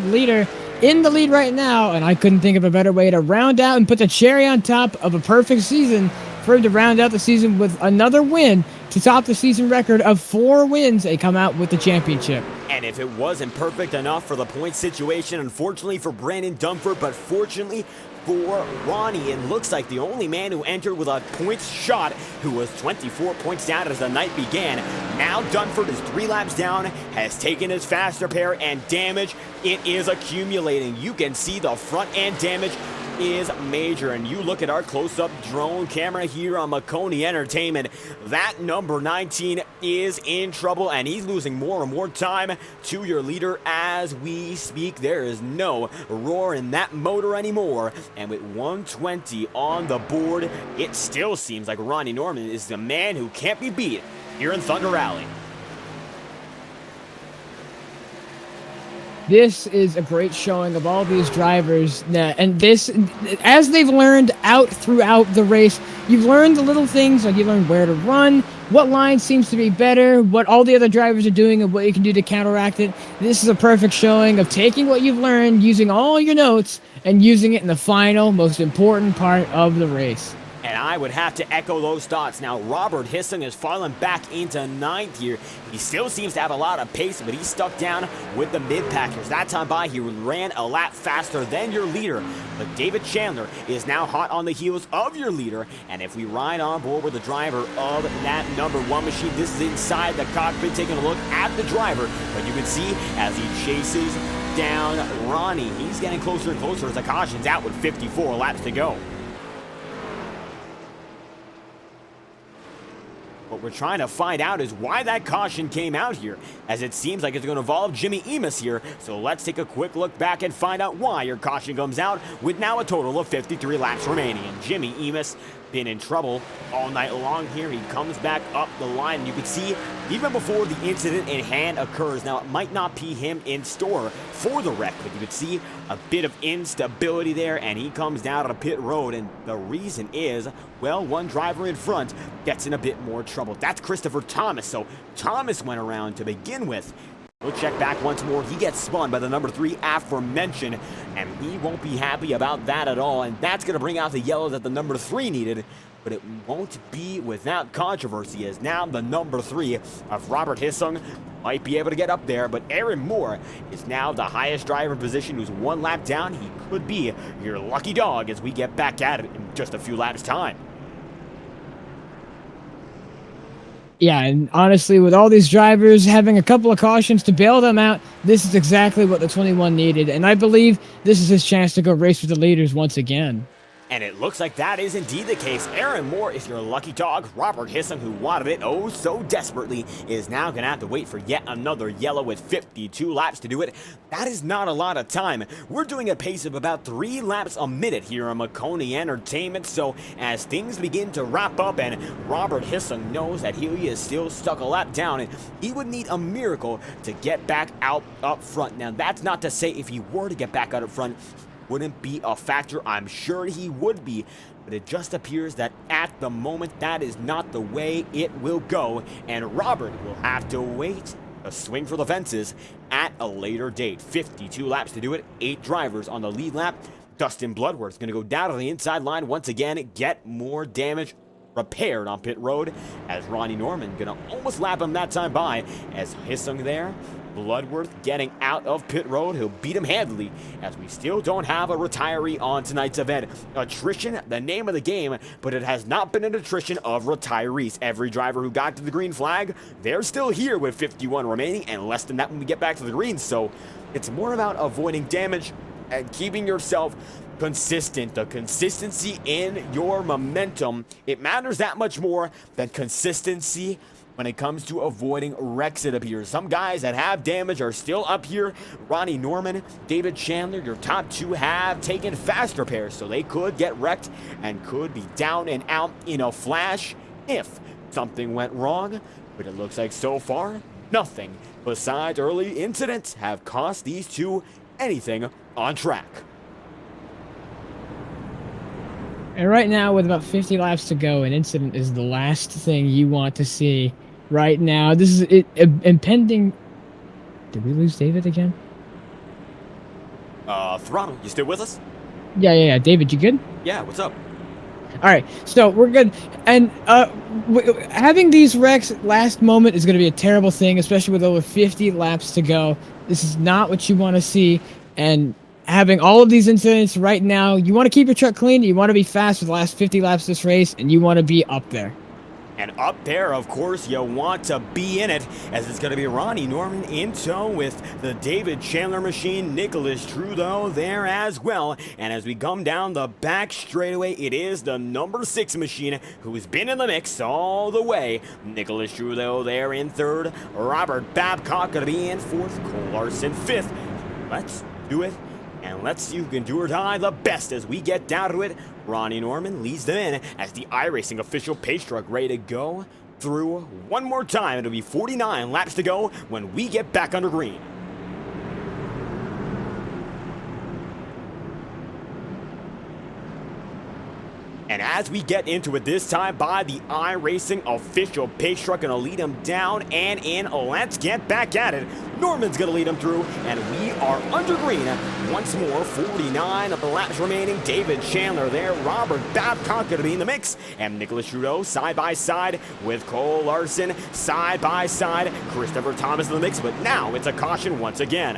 leader in the lead right now, and I couldn't think of a better way to round out and put the cherry on top of a perfect season for him to round out the season with another win to top the season record of 4 wins and come out with the championship. And if it wasn't perfect enough for the point situation, unfortunately for Brandon Dunford, but fortunately for Ronnie, it looks like the only man who entered with a points shot, who was 24 points down as the night began. Now Dunford is 3 laps down, has taken his fast repair, and damage, it is accumulating. You can see the front end damage is major. And you look at our close-up drone camera here on Maconi Entertainment, that number 19 is in trouble, and he's losing more and more time to your leader as we speak. There is no roar in that motor anymore, and with 120 on the board, it still seems like Ronnie Norman is the man who can't be beat here in Thunder Alley. This is a great showing of all these drivers, and this, as they've learned throughout the race, you've learned the little things, like you learned where to run, what line seems to be better, what all the other drivers are doing, and what you can do to counteract it. This is a perfect showing of taking what you've learned, using all your notes, and using it in the final, most important part of the race. And I would have to echo those thoughts. Now, Robert Hissing has fallen back into ninth here. He still seems to have a lot of pace, but he's stuck down with the mid-packers. That time by, he ran a lap faster than your leader. But David Chandler is now hot on the heels of your leader. And if we ride on board with the driver of that number 1 machine, this is inside the cockpit taking a look at the driver. But you can see as he chases down Ronnie, he's getting closer and closer as the caution's out with 54 laps to go. What we're trying to find out is why that caution came out here, as it seems like it's going to involve Jimmy Emus here. So let's take a quick look back and find out why your caution comes out with now a total of 53 laps remaining. And Jimmy Emus been in trouble all night long here. He comes back up the line. You can see even before the incident in hand occurs. Now, it might not be him in store for the wreck, but you can see a bit of instability there, and he comes down on a pit road, and the reason is, well, one driver in front gets in a bit more trouble. That's Christopher Thomas. So Thomas went around to begin with. We'll check back once more. He gets spun by the number 3 aforementioned, and he won't be happy about that at all, and that's going to bring out the yellow that the number 3 needed, but it won't be without controversy, as now the number 3 of Robert Hissung might be able to get up there, but Aaron Moore is now the highest driver position, who's 1 lap down. He could be your lucky dog as we get back at it in just a few laps' time. Yeah, and honestly, with all these drivers having a couple of cautions to bail them out, this is exactly what the 21 needed. And I believe this is his chance to go race with the leaders once again. And it looks like that is indeed the case. Aaron Moore is your lucky dog. Robert Hissing, who wanted it oh so desperately, is now going to have to wait for yet another yellow with 52 laps to do it. That is not a lot of time. We're doing a pace of about 3 laps a minute here on Maconi Entertainment. So as things begin to wrap up and Robert Hissing knows that he is still stuck a lap down, and he would need a miracle to get back out up front. Now, that's not to say if he were to get back out up front, wouldn't be a factor. I'm sure he would be, but it just appears that at the moment that is not the way it will go, and Robert will have to wait to swing for the fences at a later date. 52 laps to do it, 8 drivers on the lead lap. Dustin Bloodworth's going to go down to the inside line once again, get more damage repaired on pit road, as Ronnie Norman going to almost lap him that time by, as Hissung there. Bloodworth getting out of pit road. He'll beat him handily, as we still don't have a retiree on tonight's event. Attrition, the name of the game, but it has not been an attrition of retirees. Every driver who got to the green flag, they're still here with 51 remaining, and less than that when we get back to the green. So it's more about avoiding damage and keeping yourself consistent. The consistency in your momentum, it matters that much more than consistency when it comes to avoiding wrecks, it appears. Some guys that have damage are still up here. Ronnie Norman, David Chandler, your top 2 have taken fast repairs, so they could get wrecked and could be down and out in a flash if something went wrong. But it looks like so far, nothing besides early incidents have cost these 2 anything on track. And right now, with about 50 laps to go, an incident is the last thing you want to see. Right now, this is impending. Did we lose David again? Throttle, you still with us? Yeah. David, you good? Yeah, what's up? All right, so we're good. And having these wrecks last moment is going to be a terrible thing, especially with over 50 laps to go. This is not what you want to see. And having all of these incidents right now, you want to keep your truck clean. You want to be fast for the last 50 laps of this race, and you want to be up there. And up there, of course, you want to be in it, as it's going to be Ronnie Norman in tow with the David Chandler machine, Nicholas Trudeau there as well. And as we come down the back straightaway, it is the number 6 machine who's been in the mix all the way. Nicholas Trudeau there in 3rd, Robert Babcock going to be in 4th, Cole Larson 5th. Let's do it. And let's see who can do or die the best as we get down to it. Ronnie Norman leads them in as the iRacing official pace truck ready to go through one more time. It'll be 49 laps to go when we get back under green. And as we get into it this time by the iRacing official pace truck, gonna lead him down and in. Let's get back at it. Norman's gonna lead him through, and we are under green once more. 49 of the laps remaining. David Chandler there. Robert Babcock gonna be in the mix, and Nicholas Trudeau side by side with Cole Larson side by side. Christopher Thomas in the mix, but now it's a caution once again.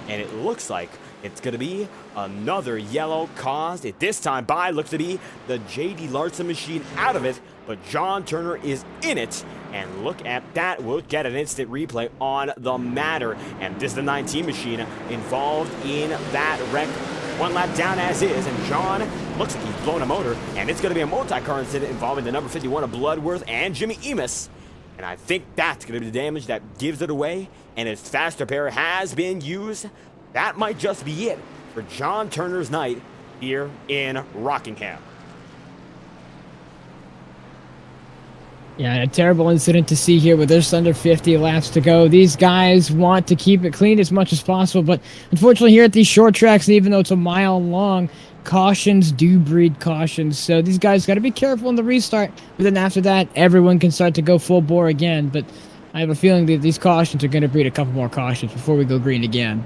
And it looks like it's going to be another yellow caused. It this time by looks to be the J.D. Larson machine out of it, but John Turner is in it. And look at that. We'll get an instant replay on the matter. And this is the 19 machine involved in that wreck. One lap down as is, and John looks like he's blown a motor. And it's going to be a multi-car incident involving the number 51 of Bloodworth and Jimmy Emus. And I think that's going to be the damage that gives it away. And as fast repair has been used, that might just be it for John Turner's night here in Rockingham. Yeah, a terrible incident to see here with just under 50 laps to go. These guys want to keep it clean as much as possible, but unfortunately here at these short tracks, even though it's a mile long, cautions do breed cautions. So these guys got to be careful in the restart, but then after that, everyone can start to go full bore again. But I have a feeling that these cautions are going to breed a couple more cautions before we go green again.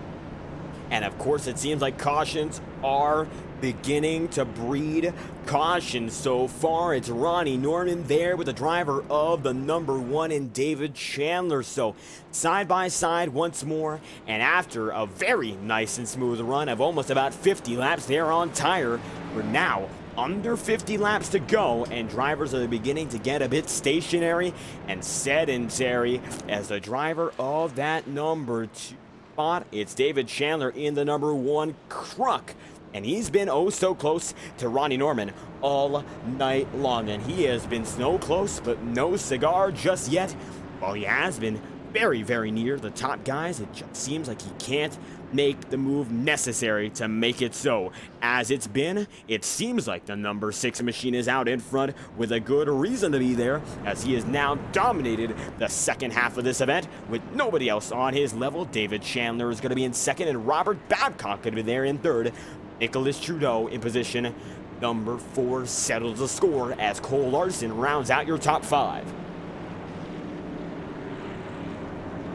And of course, it seems like cautions are beginning to breed cautions. So far, it's Ronnie Norman there with the driver of the number 1 in David Chandler. So side by side once more, and after a very nice and smooth run of almost about 50 laps there on tire, we're now under 50 laps to go, and drivers are beginning to get a bit stationary and sedentary as the driver of that number 2 spot, it's David Chandler in the number 1 truck, and he's been oh so close to Ronnie Norman all night long, and he has been so close but no cigar just yet. Well, he has been very, very near the top guys. It just seems like he can't make the move necessary to make it so. As it's been, it seems like the number 6 machine is out in front with a good reason to be there, as he has now dominated the second half of this event with nobody else on his level. David Chandler is going to be in 2nd, and Robert Babcock going to be there in 3rd. Nicholas Trudeau in position number 4 settles the score as Cole Larson rounds out your top 5.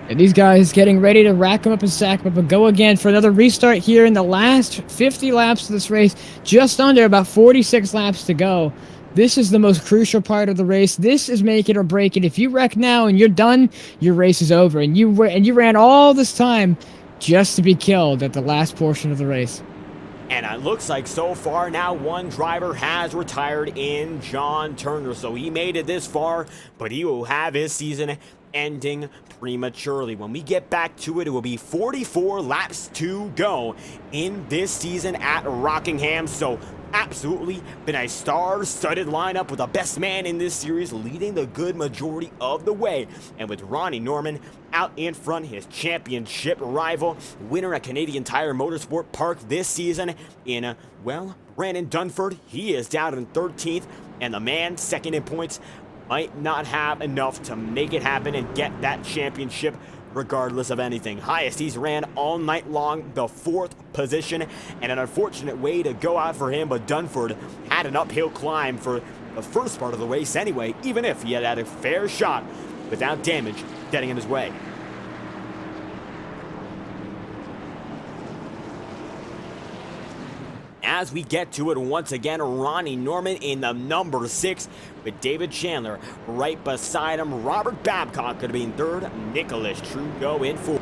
And these guys getting ready to rack them up and sack them up and go again for another restart here in the last 50 laps of this race. Just under about 46 laps to go. This is the most crucial part of the race. This is make it or break it. If you wreck now and you're done, your race is over. And you ran all this time just to be killed at the last portion of the race. And it looks like so far now one driver has retired in John Turner. So he made it this far, but he will have his season ending prematurely. When we get back to it, it will be 44 laps to go in this season at Rockingham. So absolutely been a star-studded lineup with the best man in this series leading the good majority of the way. And with Ronnie Norman out in front, his championship rival, winner at Canadian Tire Motorsport Park this season in, well, Brandon Dunford. He is down in 13th, and the man second in points might not have enough to make it happen and get that championship regardless of anything. Highest he's ran all night long, the 4th position, and an unfortunate way to go out for him, but Dunford had an uphill climb for the first part of the race anyway, even if he had had a fair shot without damage getting in his way. As we get to it once again, Ronnie Norman in the number 6 with David Chandler right beside him. Robert Babcock going to be in 3rd. Nicholas Trudeau in 4th.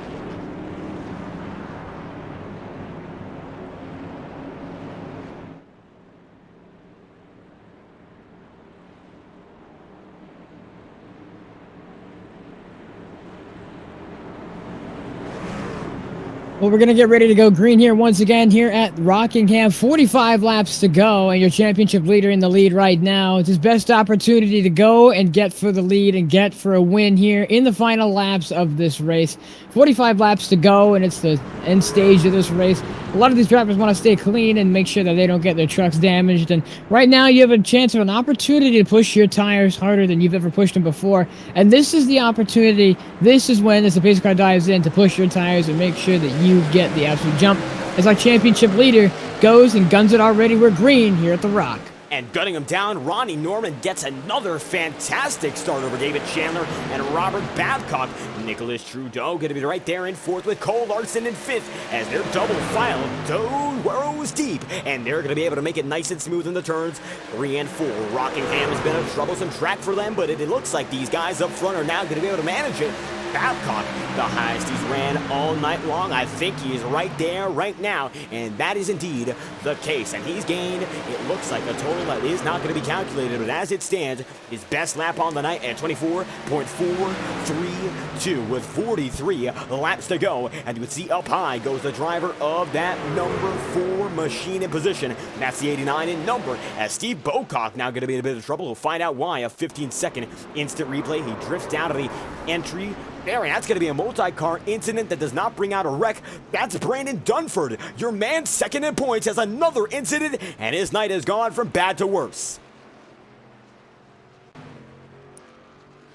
Well, we're going to get ready to go green here once again here at Rockingham. 45 laps to go, and your championship leader in the lead right now. It's his best opportunity to go and get for the lead and get for a win here in the final laps of this race. 45 laps to go, and it's the end stage of this race. A lot of these drivers want to stay clean and make sure that they don't get their trucks damaged. And right now, you have a chance of an opportunity to push your tires harder than you've ever pushed them before. And this is the opportunity. This is when, as the pace car dives in, to push your tires and make sure that you get the absolute jump. As our championship leader goes and guns it already, we're green here at the Rock. And gunning him down, Ronnie Norman gets another fantastic start over David Chandler and Robert Babcock. Nicholas Trudeau going to be right there in fourth with Cole Larson in fifth as their double file goes deep. And they're going to be able to make it nice and smooth in the turns 3 and 4. Rockingham has been a troublesome track for them, but it looks like these guys up front are now going to be able to manage it. Babcock, the highest he's ran all night long. I think he is right there right now, and that is indeed the case. And he's gained, it looks like, a total that is not going to be calculated, but as it stands, his best lap on the night at 24.432 with 43 laps to go. And you can see up high goes the driver of that number 4 machine in position. That's the 89 in number, as Steve Bocock now going to be in a bit of trouble. We'll find out why. A 15-second instant replay. He drifts out of the entry. That's going to be a multi-car incident that does not bring out a wreck. That's Brandon Dunford. Your man second in points has another incident, and his night has gone from bad to worse.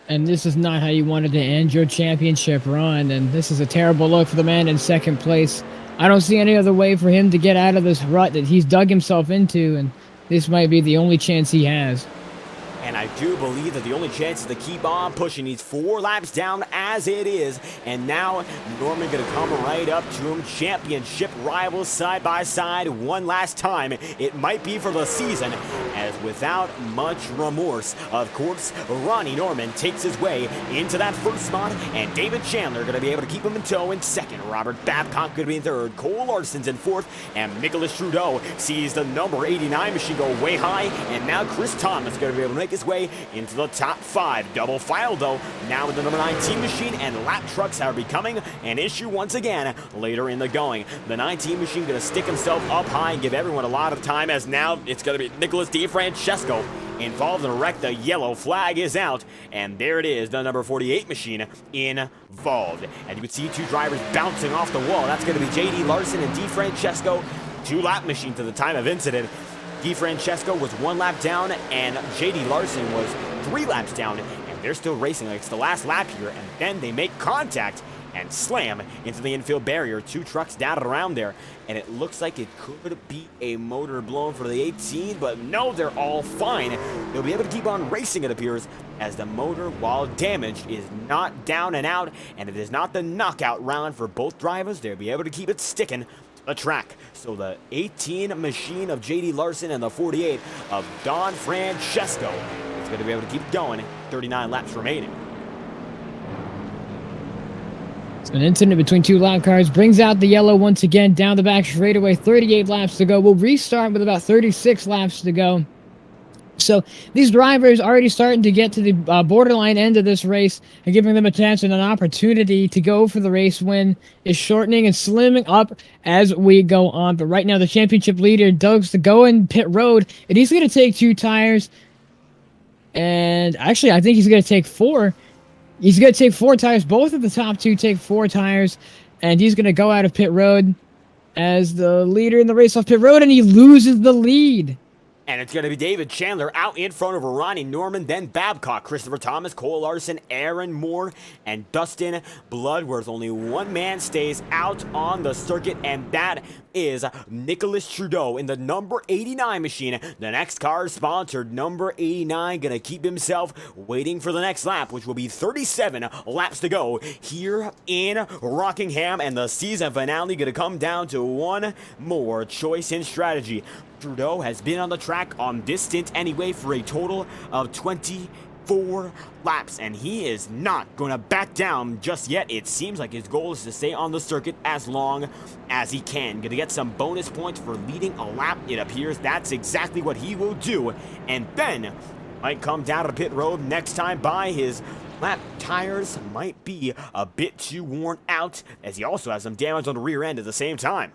And this is not how you wanted to end your championship run, and this is a terrible look for the man in second place. I don't see any other way for him to get out of this rut that he's dug himself into, and this might be the only chance he has. And I do believe that the only chance is to keep on pushing. He's 4 laps down as it is. And now Norman going to come right up to him. Championship rivals side by side one last time. It might be for the season, as without much remorse, of course, Ronnie Norman takes his way into that first spot. And David Chandler going to be able to keep him in tow in second. Robert Babcock going to be in third. Cole Larson's in fourth. And Nicholas Trudeau sees the number 89 machine go way high. And now Chris Thomas going to be able to make his way into the top 5. Double file though, now with the number 19 machine, and lap trucks are becoming an issue once again later in the going. The 19 machine going to stick himself up high and give everyone a lot of time, as now it's going to be Nicholas DiFrancesco involved in a wreck. The yellow flag is out, and there it is, the number 48 machine involved. And you can see 2 drivers bouncing off the wall. That's going to be JD Larson and DiFrancesco. 2 lap machines at the time of incident. DiFrancesco was 1 lap down, and JD Larson was 3 laps down, and they're still racing like it's the last lap here, and then they make contact and slam into the infield barrier. 2 trucks dotted around there, and it looks like it could be a motor blown for the 18, but no, they're all fine. They'll be able to keep on racing, it appears, as the motor, while damaged, is not down and out, and it is not the knockout round for both drivers. They'll be able to keep it sticking a track. So the 18 machine of JD Larson and the 48 of Don Francesco is going to be able to keep going. 39 laps remaining. An incident between 2 lap cars brings out the yellow once again down the back straightaway. 38 laps to go. We'll restart with about 36 laps to go. So these drivers already starting to get to the borderline end of this race, and giving them a chance and an opportunity to go for the race win is shortening and slimming up as we go on. But right now the championship leader Doug's to go in pit road, and he's going to take 2 tires. And actually, I think he's going to take 4. He's going to take 4 tires. Both of the top 2 take 4 tires, and he's going to go out of pit road as the leader in the race off pit road, and he loses the lead. And it's going to be David Chandler out in front of Ronnie Norman, then Babcock, Christopher Thomas, Cole Larson, Aaron Moore, and Dustin Bloodworth. Only one man stays out on the circuit, and that is Nicholas Trudeau in the number 89 machine. The NEXXTCAR sponsored number 89 going to keep himself waiting for the next lap, which will be 37 laps to go here in Rockingham, and the season finale going to come down to one more choice in strategy. Trudeau has been on the track on this stint anyway for a total of 24 laps, and he is not going to back down just yet. It seems like his goal is to stay on the circuit as long as he can. Going to get some bonus points for leading a lap. It appears that's exactly what he will do, and then might come down to pit road next time by his lap tires might be a bit too worn out, as he also has some damage on the rear end at the same time.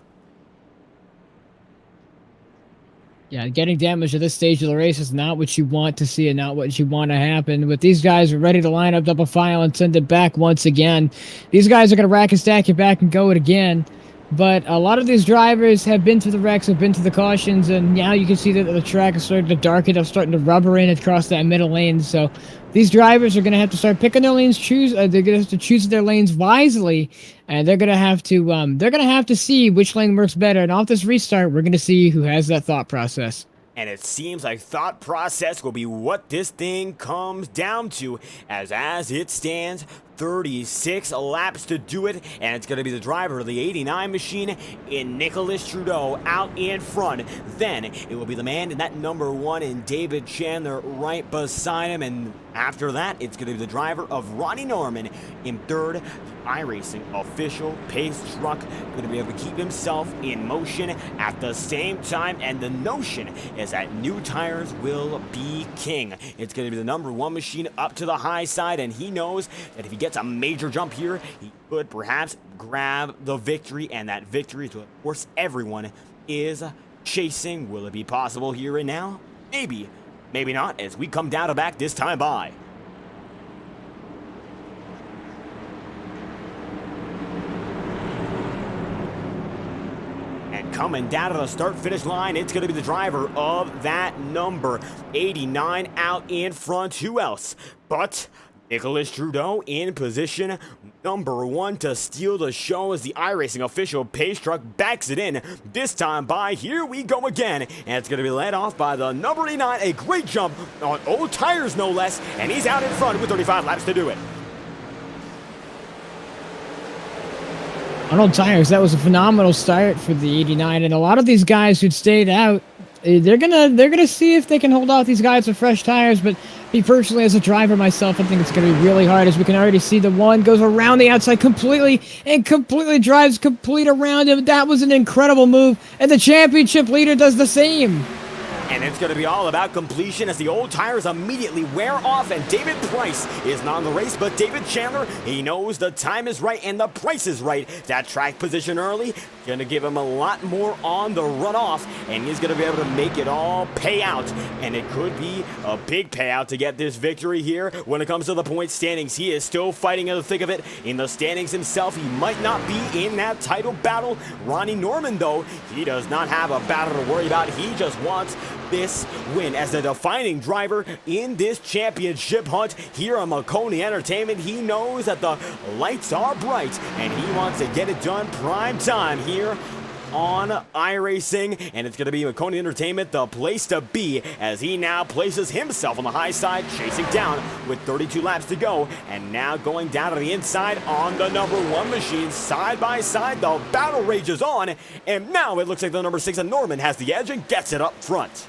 Yeah, getting damage at this stage of the race is not what you want to see and not what you want to happen. But these guys are ready to line up double file and send it back once again. These guys are going to rack and stack it back and go it again. But a lot of these drivers have been to the wrecks, have been to the cautions, and now you can see that the track is starting to darken up, starting to rubber in across that middle lane. So these drivers are going to have to start picking their lanes. They're going to have to choose their lanes wisely, and they're going to have to see which lane works better. And off this restart, we're going to see who has that thought process. And it seems like thought process will be what this thing comes down to, as it stands, 36 laps to do it, and it's going to be the driver of the 89 machine in Nicholas Trudeau out in front. Then it will be the man in that number 1 in David Chandler right beside him, and after that, it's going to be the driver of Ronnie Norman in third. iRacing official pace truck going to be able to keep himself in motion at the same time, and the notion is that new tires will be king. It's going to be the number 1 machine up to the high side, and he knows that if he gets a major jump here, he could perhaps grab the victory, and that victory is what, of course, everyone is chasing. Will it be possible here and now? Maybe, maybe not, as we come down to back this time by. Coming down to the start-finish line, it's going to be the driver of that number 89 out in front. Who else but Nicholas Trudeau in position number 1 to steal the show as the iRacing official pace truck backs it in. This time by, here we go again, and it's going to be led off by the number 89. A great jump on old tires, no less, and he's out in front with 35 laps to do it. On old tires, that was a phenomenal start for the 89, and a lot of these guys who'd stayed out, they're gonna see if they can hold off these guys with fresh tires. But me personally, as a driver myself, I think it's gonna be really hard, as we can already see the one goes around the outside completely and completely drives complete around him. That was an incredible move, and the championship leader does the same. And it's going to be all about completion as the old tires immediately wear off, and David Price is not in the race, but David Chandler, he knows the time is right and the price is right. That track position early, going to give him a lot more on the runoff, and he's going to be able to make it all pay out. And it could be a big payout to get this victory here. When it comes to the point standings, he is still fighting in the thick of it. In the standings himself, he might not be in that title battle. Ronnie Norman, though, he does not have a battle to worry about. He just wants this win as the defining driver in this championship hunt here on Maconi Entertainment. He knows that the lights are bright, and he wants to get it done prime time here on iRacing, and it's going to be Maconi Entertainment, the place to be, as he now places himself on the high side, chasing down with 32 laps to go, and now going down to the inside on the number 1 machine. Side by side, the battle rages on, and now it looks like the number 6 and Norman has the edge and gets it up front.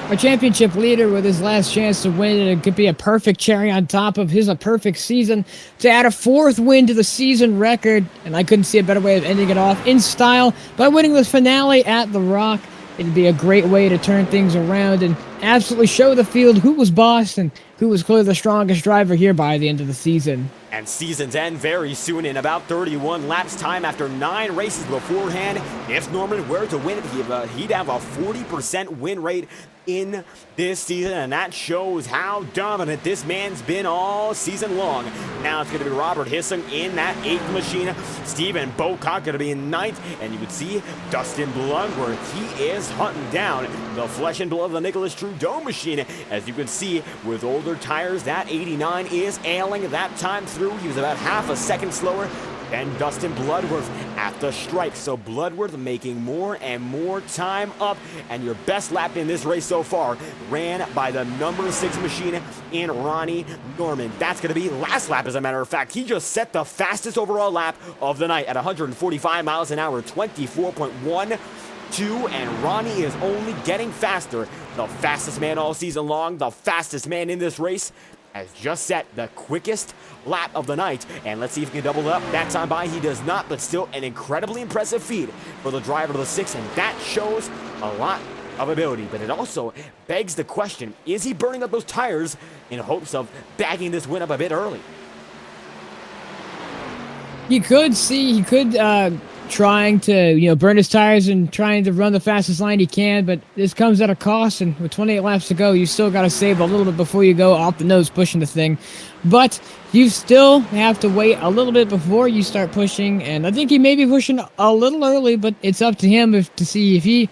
Our championship leader with his last chance to win, and it could be a perfect cherry on top of his perfect season to add a 4th win to the season record, and I couldn't see a better way of ending it off in style by winning the finale at The Rock. It'd be a great way to turn things around and absolutely show the field who was boss and who was clearly the strongest driver here by the end of the season. And seasons end very soon in about 31 laps time after 9 races beforehand. If Norman were to win it, he'd have a 40% win rate in this season, and that shows how dominant this man's been all season long. Now it's going to be Robert Hissing in that 8th machine. Stephen Bocock going to be in 9th, and you can see Dustin Bloodworth. He is hunting down the flesh and blood of the Nicholas Trudeau machine. As you can see, with older tires, that 89 is ailing that time through. He was about half a second slower than Dustin Bloodworth at the stripe. So Bloodworth making more and more time up, and your best lap in this race so far ran by the number 6 machine in Ronnie Norman. That's going to be last lap, as a matter of fact. He just set the fastest overall lap of the night at 145 miles an hour, 24.12, and Ronnie is only getting faster. The fastest man all season long, the fastest man in this race, has just set the quickest lap of the night, and let's see if he can double it up. That time by, he does not, but still an incredibly impressive feat for the driver of the 6, and that shows a lot of ability, but it also begs the question, is he burning up those tires in hopes of bagging this win up a bit early? He could trying to, burn his tires and trying to run the fastest line he can, but this comes at a cost, and with 28 laps to go, you still got to save a little bit before you go off the nose pushing the thing. But you still have to wait a little bit before you start pushing, and I think he may be pushing a little early, but it's up to him to see if he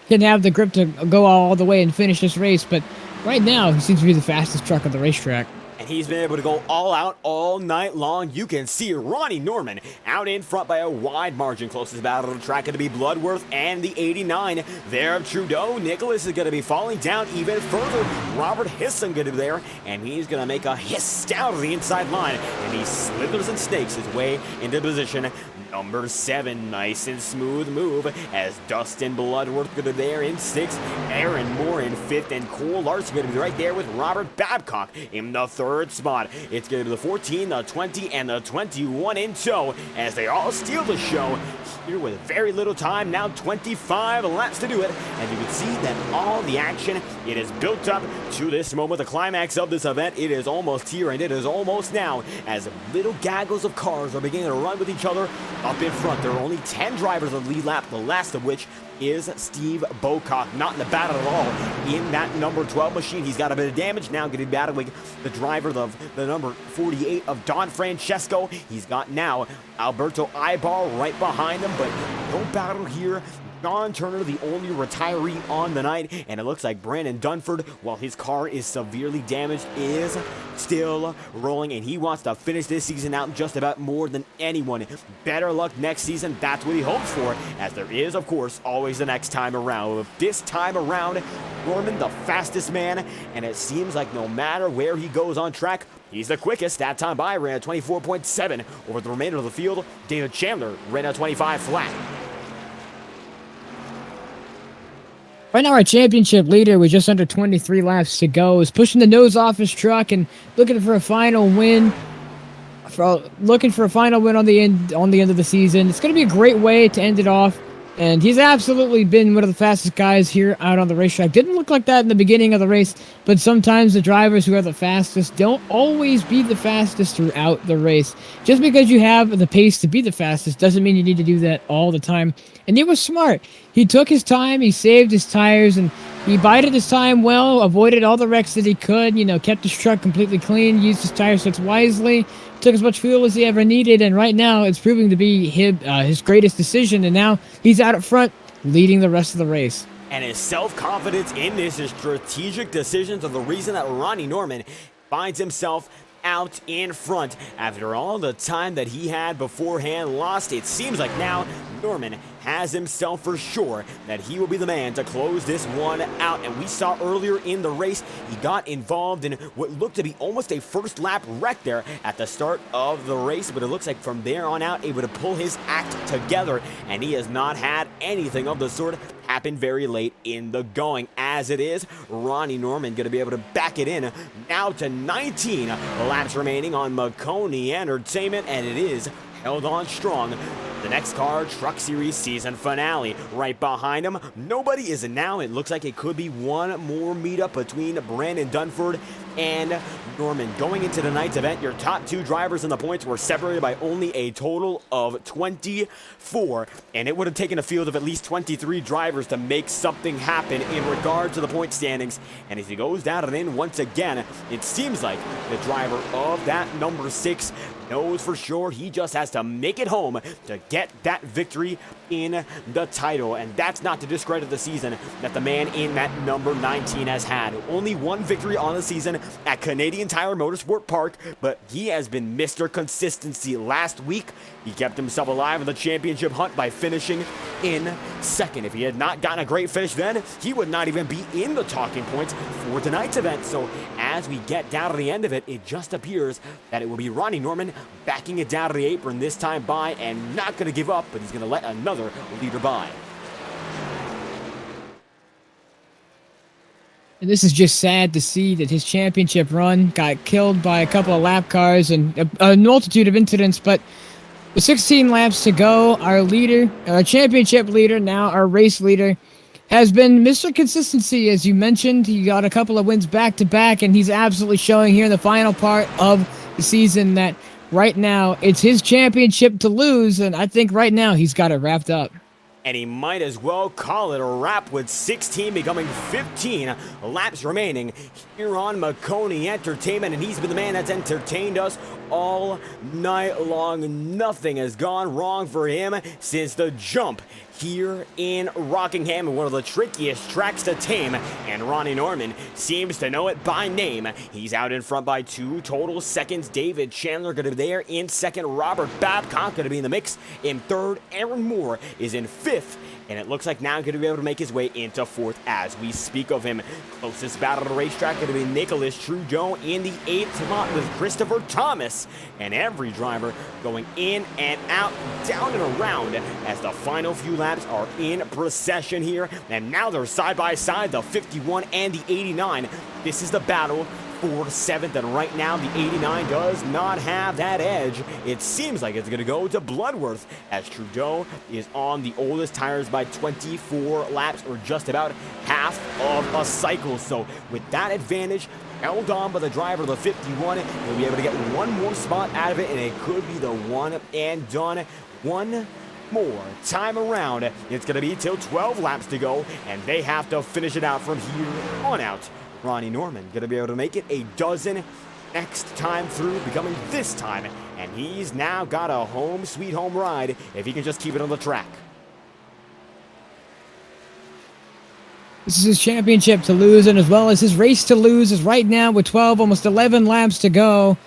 can have the grip to go all the way and finish this race. But right now, he seems to be the fastest truck on the racetrack. And he's been able to go all out all night long. You can see Ronnie Norman out in front by a wide margin. Closest battle of the track going to be Bloodworth and the 89 there of Trudeau. Nicholas is going to be falling down even further. Robert Hisson going to be there, and he's going to make a hiss down to the inside line. And he slithers and snakes his way into position number 7. Nice and smooth move as Dustin Bloodworth going to be there in 6th. Aaron Moore in 5th, and Cole Larson going to be right there with Robert Babcock in the 3rd spot. It's going to be the 14, the 20, and the 21 in tow as they all steal the show here with very little time. Now 25 laps to do it, and you can see that all the action, it is built up to this moment. The climax of this event, it is almost here, and it is almost now as little gaggles of cars are beginning to run with each other up in front. There are only 10 drivers on the lead lap, the last of which is Steve Bocock, not in the battle at all in that number 12 machine. He's got a bit of damage now, getting battling the driver of the number 48 of Don Francesco. He's got now Alberto Ibar right behind him, but no battle here. John Turner, the only retiree on the night, and it looks like Brandon Dunford, while his car is severely damaged, is still rolling, and he wants to finish this season out just about more than anyone. Better luck next season, that's what he hopes for, as there is, of course, always the next time around. But this time around, Norman, the fastest man, and it seems like no matter where he goes on track, he's the quickest. That time by ran at 24.7 over the remainder of the field. David Chandler ran at 25 flat. Right now, our championship leader with just under 23 laps to go is pushing the nose off his truck and looking for a final win. Looking for a final win on the end of the season. It's going to be a great way to end it off. And he's absolutely been one of the fastest guys here out on the racetrack. Didn't look like that in the beginning of the race, but sometimes the drivers who are the fastest don't always be the fastest throughout the race. Just because you have the pace to be the fastest doesn't mean you need to do that all the time. And he was smart. He took his time, he saved his tires, and he bided his time well, avoided all the wrecks that he could, kept his truck completely clean, used his tire sets wisely, took as much fuel as he ever needed, and right now it's proving to be his greatest decision, and now he's out at front leading the rest of the race. And his self-confidence in this, his strategic decisions are the reason that Ronnie Norman finds himself out in front after all the time that he had beforehand lost. It seems like now Norman has himself for sure that he will be the man to close this one out. And we saw earlier in the race, he got involved in what looked to be almost a first lap wreck there at the start of the race, but it looks like from there on out able to pull his act together, and he has not had anything of the sort happen very late in the going. As it is, Ronnie Norman going to be able to back it in now to 19 laps remaining on Maconi Entertainment, and it is held on strong. The NEXXTCAR Truck Series season finale. Right behind him, nobody is now. It looks like it could be one more meetup between Brandon Dunford and Norman. Going into tonight's event, your top 2 drivers in the points were separated by only a total of 24, and it would have taken a field of at least 23 drivers to make something happen in regard to the point standings. And as he goes down and in once again, it seems like the driver of that number 6 knows for sure he just has to make it home to get that victory in the title. And that's not to discredit the season that the man in that number 19 has had. Only one victory on the season at Canadian Tire Motorsport Park, but he has been Mr. Consistency. Last week, he kept himself alive in the championship hunt by finishing in 2nd. If he had not gotten a great finish then, he would not even be in the talking points for tonight's event. So as we get down to the end of it, it just appears that it will be Ronnie Norman backing it down to the apron this time by, and not going to give up, but he's going to let another leader by. And this is just sad to see that his championship run got killed by a couple of lap cars and a multitude of incidents, but with 16 laps to go, our championship leader, now our race leader, has been Mr. Consistency, as you mentioned. He got a couple of wins back-to-back, and he's absolutely showing here in the final part of the season that right now it's his championship to lose, and I think right now he's got it wrapped up. And he might as well call it a wrap with 16 becoming 15 laps remaining here on Maconi Entertainment. And he's been the man that's entertained us all night long. Nothing has gone wrong for him since the jump here in Rockingham, in one of the trickiest tracks to tame, and Ronnie Norman seems to know it by name. He's out in front by 2 total seconds. David Chandler going to be there in second. Robert Babcock going to be in the mix in third. Aaron Moore is in fifth. And it looks like now going to be able to make his way into fourth as we speak of him. Closest battle to the racetrack going to be Nicholas Trudeau in the 8th spot with Christopher Thomas. And every driver going in and out, down and around as the final few laps are in procession here. And now they're side by side, the 51 and the 89. This is the battle for 7th, and right now the 89 does not have that edge. It seems like it's going to go to Bloodworth as Trudeau is on the oldest tires by 24 laps, or just about half of a cycle. So with that advantage held on by the driver of the 51, he'll be able to get one more spot out of it, and it could be the one and done. One more time around. It's going to be till 12 laps to go, and they have to finish it out from here on out. Ronnie Norman going to be able to make it a dozen next time through, becoming this time, and he's now got a home sweet home ride if he can just keep it on the track. This is his championship to lose, and as well as his race to lose is right now with 12, almost 11 laps to go.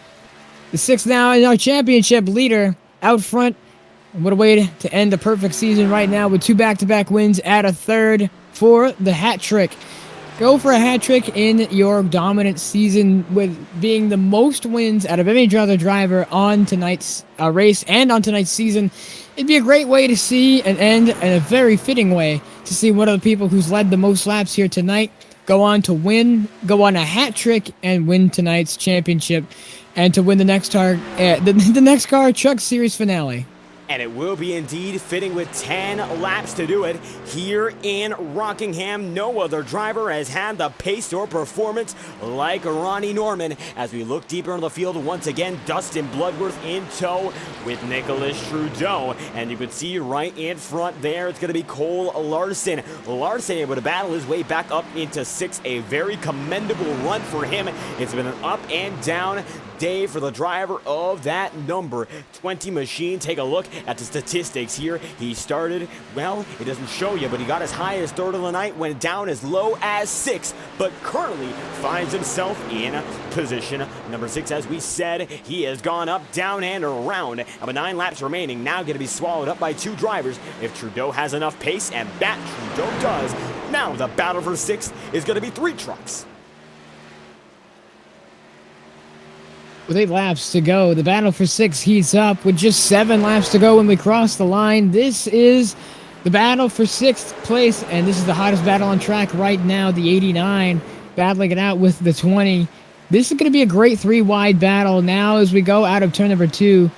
The 6th now is our championship leader out front. And what a way to end a perfect season right now with 2 back-to-back wins at a third for the hat trick. Go for a hat trick in your dominant season with being the most wins out of any other driver on tonight's race and on tonight's season. It'd be a great way to see an end, and a very fitting way to see one of the people who's led the most laps here tonight go on to win, go on a hat trick and win tonight's championship, and to win the NEXXTCAR Truck Series finale. And it will be indeed fitting with 10 laps to do it here in Rockingham. No other driver has had the pace or performance like Ronnie Norman. As we look deeper in the field, once again, Dustin Bloodworth in tow with Nicholas Trudeau. And you can see right in front there, it's going to be Cole Larson. Larson able to battle his way back up into 6th. A very commendable run for him. It's been an up and down day for the driver of that number 20 machine. Take a look at the statistics here. He started, well, it doesn't show you, but he got as high as 3rd of the night, went down as low as 6th, but currently finds himself in position number 6. As we said, he has gone up, down, and around. About 9 laps remaining, now going to be swallowed up by 2 drivers if Trudeau has enough pace, and that Trudeau does. Now the battle for 6th is going to be 3 trucks. With 8 laps to go, the battle for 6 heats up with just 7 laps to go when we cross the line. This is the battle for 6th place, and this is the hottest battle on track right now. The 89 battling it out with the 20. This is going to be a great 3-wide battle now as we go out of turn number 2.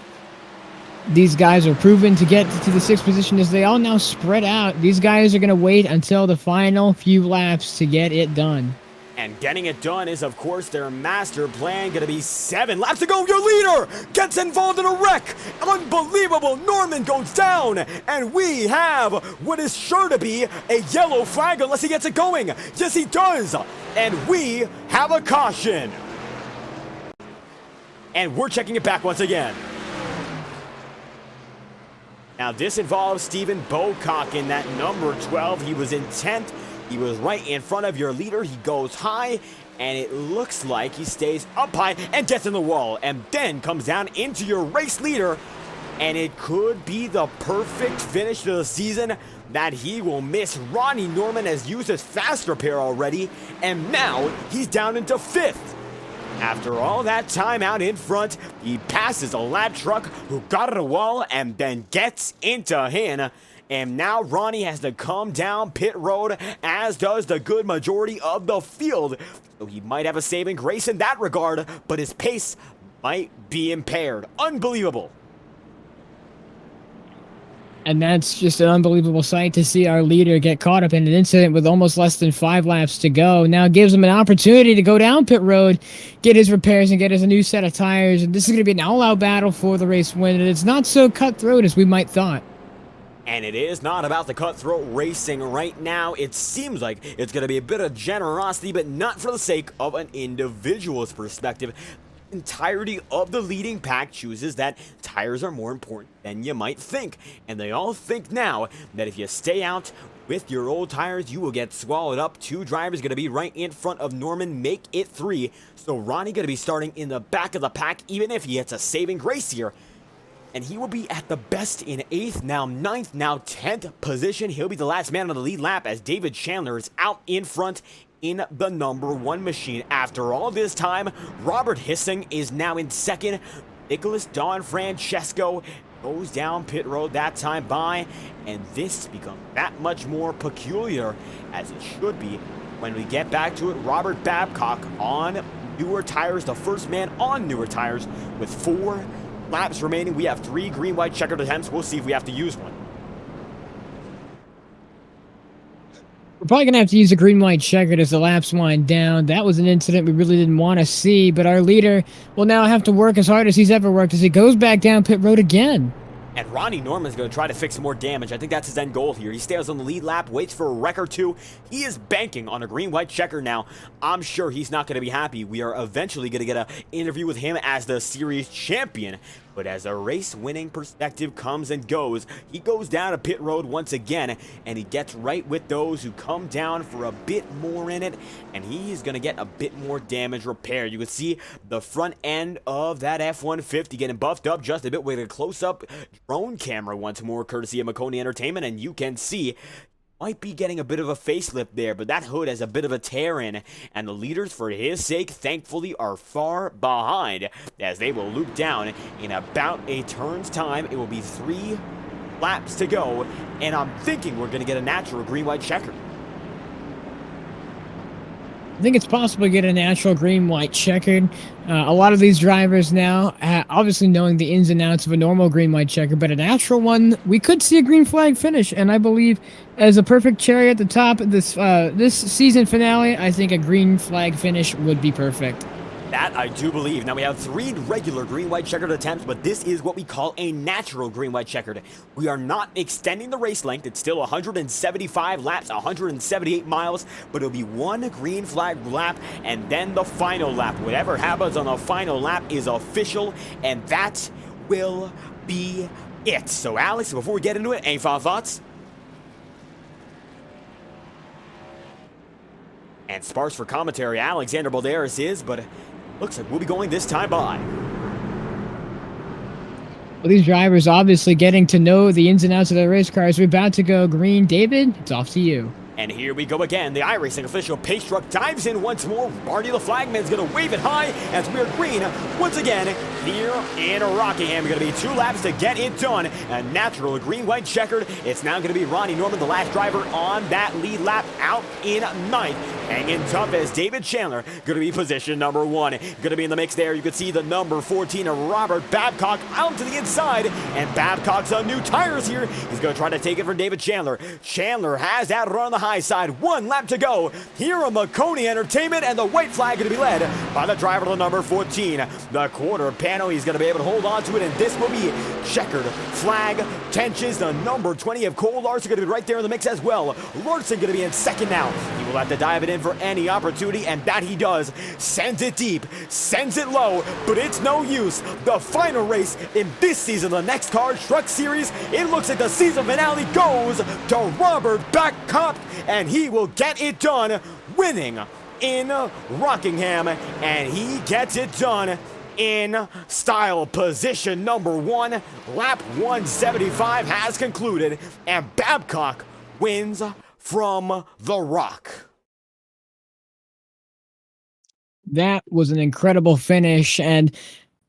These guys are proven to get to the 6th position as they all now spread out. These guys are going to wait until the final few laps to get it done. And getting it done is, of course, their master plan. Going to be 7 laps to go. Your leader gets involved in a wreck. Unbelievable. Norman goes down. And we have what is sure to be a yellow flag unless he gets it going. Yes, he does. And we have a caution. And we're checking it back once again. Now, this involves Stephen Bocock in that number 12. He was in 10th. He was right in front of your leader. He goes high, and it looks like he stays up high and gets in the wall, and then comes down into your race leader. And it could be the perfect finish to the season that he will miss. Ronnie Norman has used his fast repair already, and now he's down into 5th. After all that time out in front, he passes a lab truck who got at a wall and then gets into him. And now Ronnie has to come down pit road, as does the good majority of the field. So he might have a saving grace in that regard, but his pace might be impaired. Unbelievable. And that's just an unbelievable sight to see our leader get caught up in an incident with almost less than 5 laps to go. Now it gives him an opportunity to go down pit road, get his repairs, and get us a new set of tires. And this is going to be an all-out battle for the race win. And it's not so cutthroat as we might thought. And it is not about the cutthroat racing right now. It seems like it's going to be a bit of generosity, but not for the sake of an individual's perspective. Entirety of the leading pack chooses that tires are more important than you might think, and they all think now that if you stay out with your old tires, you will get swallowed up. 2 drivers going to be right in front of Norman, make it 3. So Ronnie going to be starting in the back of the pack, even if he hits a saving grace here. And he will be at the best in 8th, now 9th, now 10th position. He'll be the last man on the lead lap as David Chandler is out in front in the number 1 machine. After all this time, Robert Hissing is now in 2nd. Nicholas Don Francesco goes down pit road that time by, and this becomes that much more peculiar, as it should be when we get back to it. Robert Babcock on newer tires, the first man on newer tires with 4 laps remaining. We have 3 green-white checkered attempts. We'll see if we have to use one. We're probably going to have to use a green-white checkered as the laps wind down. That was an incident we really didn't want to see, but our leader will now have to work as hard as he's ever worked as he goes back down pit road again. And Ronnie Norman's going to try to fix some more damage. I think that's his end goal here. He stays on the lead lap, waits for a wreck or 2. He is banking on a green-white checker now. I'm sure he's not going to be happy. We are eventually going to get an interview with him as the series champion. But as a race-winning perspective comes and goes, he goes down a pit road once again, and he gets right with those who come down for a bit more in it, and he is going to get a bit more damage repaired. You can see the front end of that F-150 getting buffed up just a bit with a close-up drone camera once more, courtesy of Maconi Entertainment, and you can see might be getting a bit of a facelift there, but that hood has a bit of a tear in, and the leaders, for his sake, thankfully, are far behind, as they will loop down in about a turn's time. It will be 3 laps to go, and I'm thinking we're going to get a natural green-white checker. I think it's possible to get a natural green-white checkered. A lot of these drivers now, obviously knowing the ins and outs of a normal green-white checker, but a natural one, we could see a green flag finish. And I believe, as a perfect cherry at the top of this season finale, I think a green flag finish would be perfect. That I do believe. Now we have 3 regular green-white checkered attempts, but this is what we call a natural green-white checkered. We are not extending the race length. It's still 175 laps, 178 miles, but it'll be 1 green flag lap and then the final lap. Whatever happens on the final lap is official, and that will be it. So Alex, before we get into it, any final thoughts? And sparse for commentary, Alexander Balderas is, but looks like we'll be going this time by. Well, these drivers obviously getting to know the ins and outs of their race cars. We're about to go green. David, it's off to you. And here we go again. The iRacing official pace truck dives in once more. Barney the flagman's going to wave it high as we're green once again here in Rockingham. Going to be 2 laps to get it done. A natural green-white checkered. It's now going to be Ronnie Norman, the last driver on that lead lap, out in 9th. Hanging tough as David Chandler going to be position number 1. Going to be in the mix there. You can see the number 14 of Robert Babcock out to the inside. And Babcock's on new tires here. He's going to try to take it from David Chandler. Chandler has that run on the high side. 1 lap to go here on Maconi Entertainment, and the white flag going to be led by the driver to the number 14. The quarter panel, he's going to be able to hold on to it, and this will be checkered flag. Tenches, the number 20 of Cole Larson, going to be right there in the mix as well. Larson going to be in 2nd now. He will have to dive it in for any opportunity, and that he does. Sends it deep, sends it low, but it's no use. The final race in this season of the NEXXTCAR Truck Series, it looks like the season finale goes to Robert Babcock, and he will get it done, winning in Rockingham, and he gets it done in style. Position number 1, lap 175 has concluded, and Babcock wins from the Rock. That was an incredible finish, and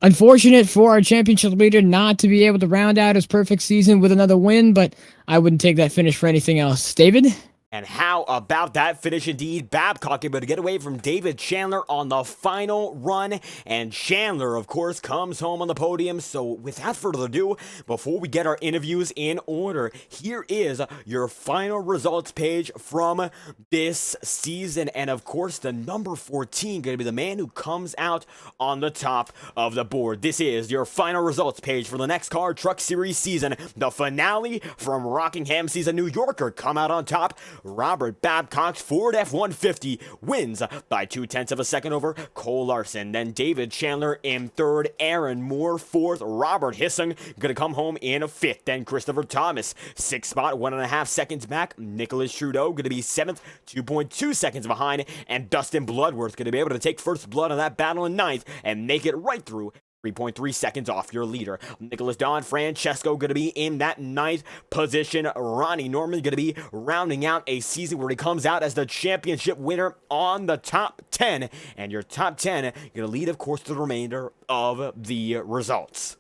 unfortunate for our championship leader not to be able to round out his perfect season with another win, but I wouldn't take that finish for anything else. David? And how about that finish indeed? Babcock able to get away from David Chandler on the final run. And Chandler, of course, comes home on the podium. So without further ado, before we get our interviews in order, here is your final results page from this season. And of course, the number 14 going to be the man who comes out on the top of the board. This is your final results page for the NEXXTCAR Truck Series season. The finale from Rockingham sees a New Yorker come out on top. Robert Babcock's Ford F-150 wins by 0.2 of a second over Cole Larson. Then David Chandler in third, Aaron Moore fourth, Robert Hissing gonna come home in fifth. Then Christopher Thomas, sixth spot, 1.5 seconds back. Nicholas Trudeau gonna be seventh, 2.2 seconds behind. And Dustin Bloodworth gonna be able to take first blood on that battle in ninth and make it right through 3.3 seconds off your leader. Nicholas Don Francesco going to be in that ninth position. Ronnie Norman going to be rounding out a season where he comes out as the championship winner on the top 10. And your top 10 going to lead, of course, to the remainder of the results.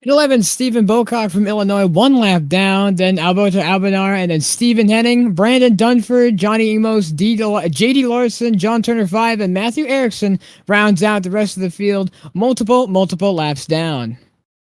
At 11, Stephen Bocock from Illinois, 1 lap down. Then Alberto Albanar, and then Stephen Henning, Brandon Dunford, Johnny Emos, J.D. Larson, John Turner 5, and Matthew Erickson rounds out the rest of the field, multiple laps down.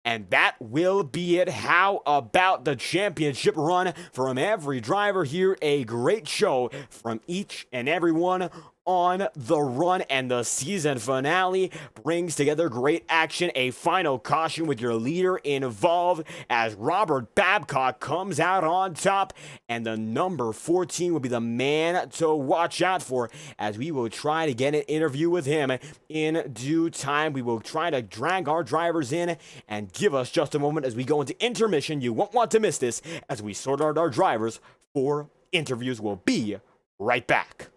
And that will be it. How about the championship run from every driver here? A great show from each and every one on the run, and the season finale brings together great action. A final caution with your leader involved as Robert Babcock comes out on top, and the number 14 will be the man to watch out for, as we will try to get an interview with him in due time. We will try to drag our drivers in, and give us just a moment as we go into intermission. You won't want to miss this as we sort out our drivers for interviews. We'll be right back.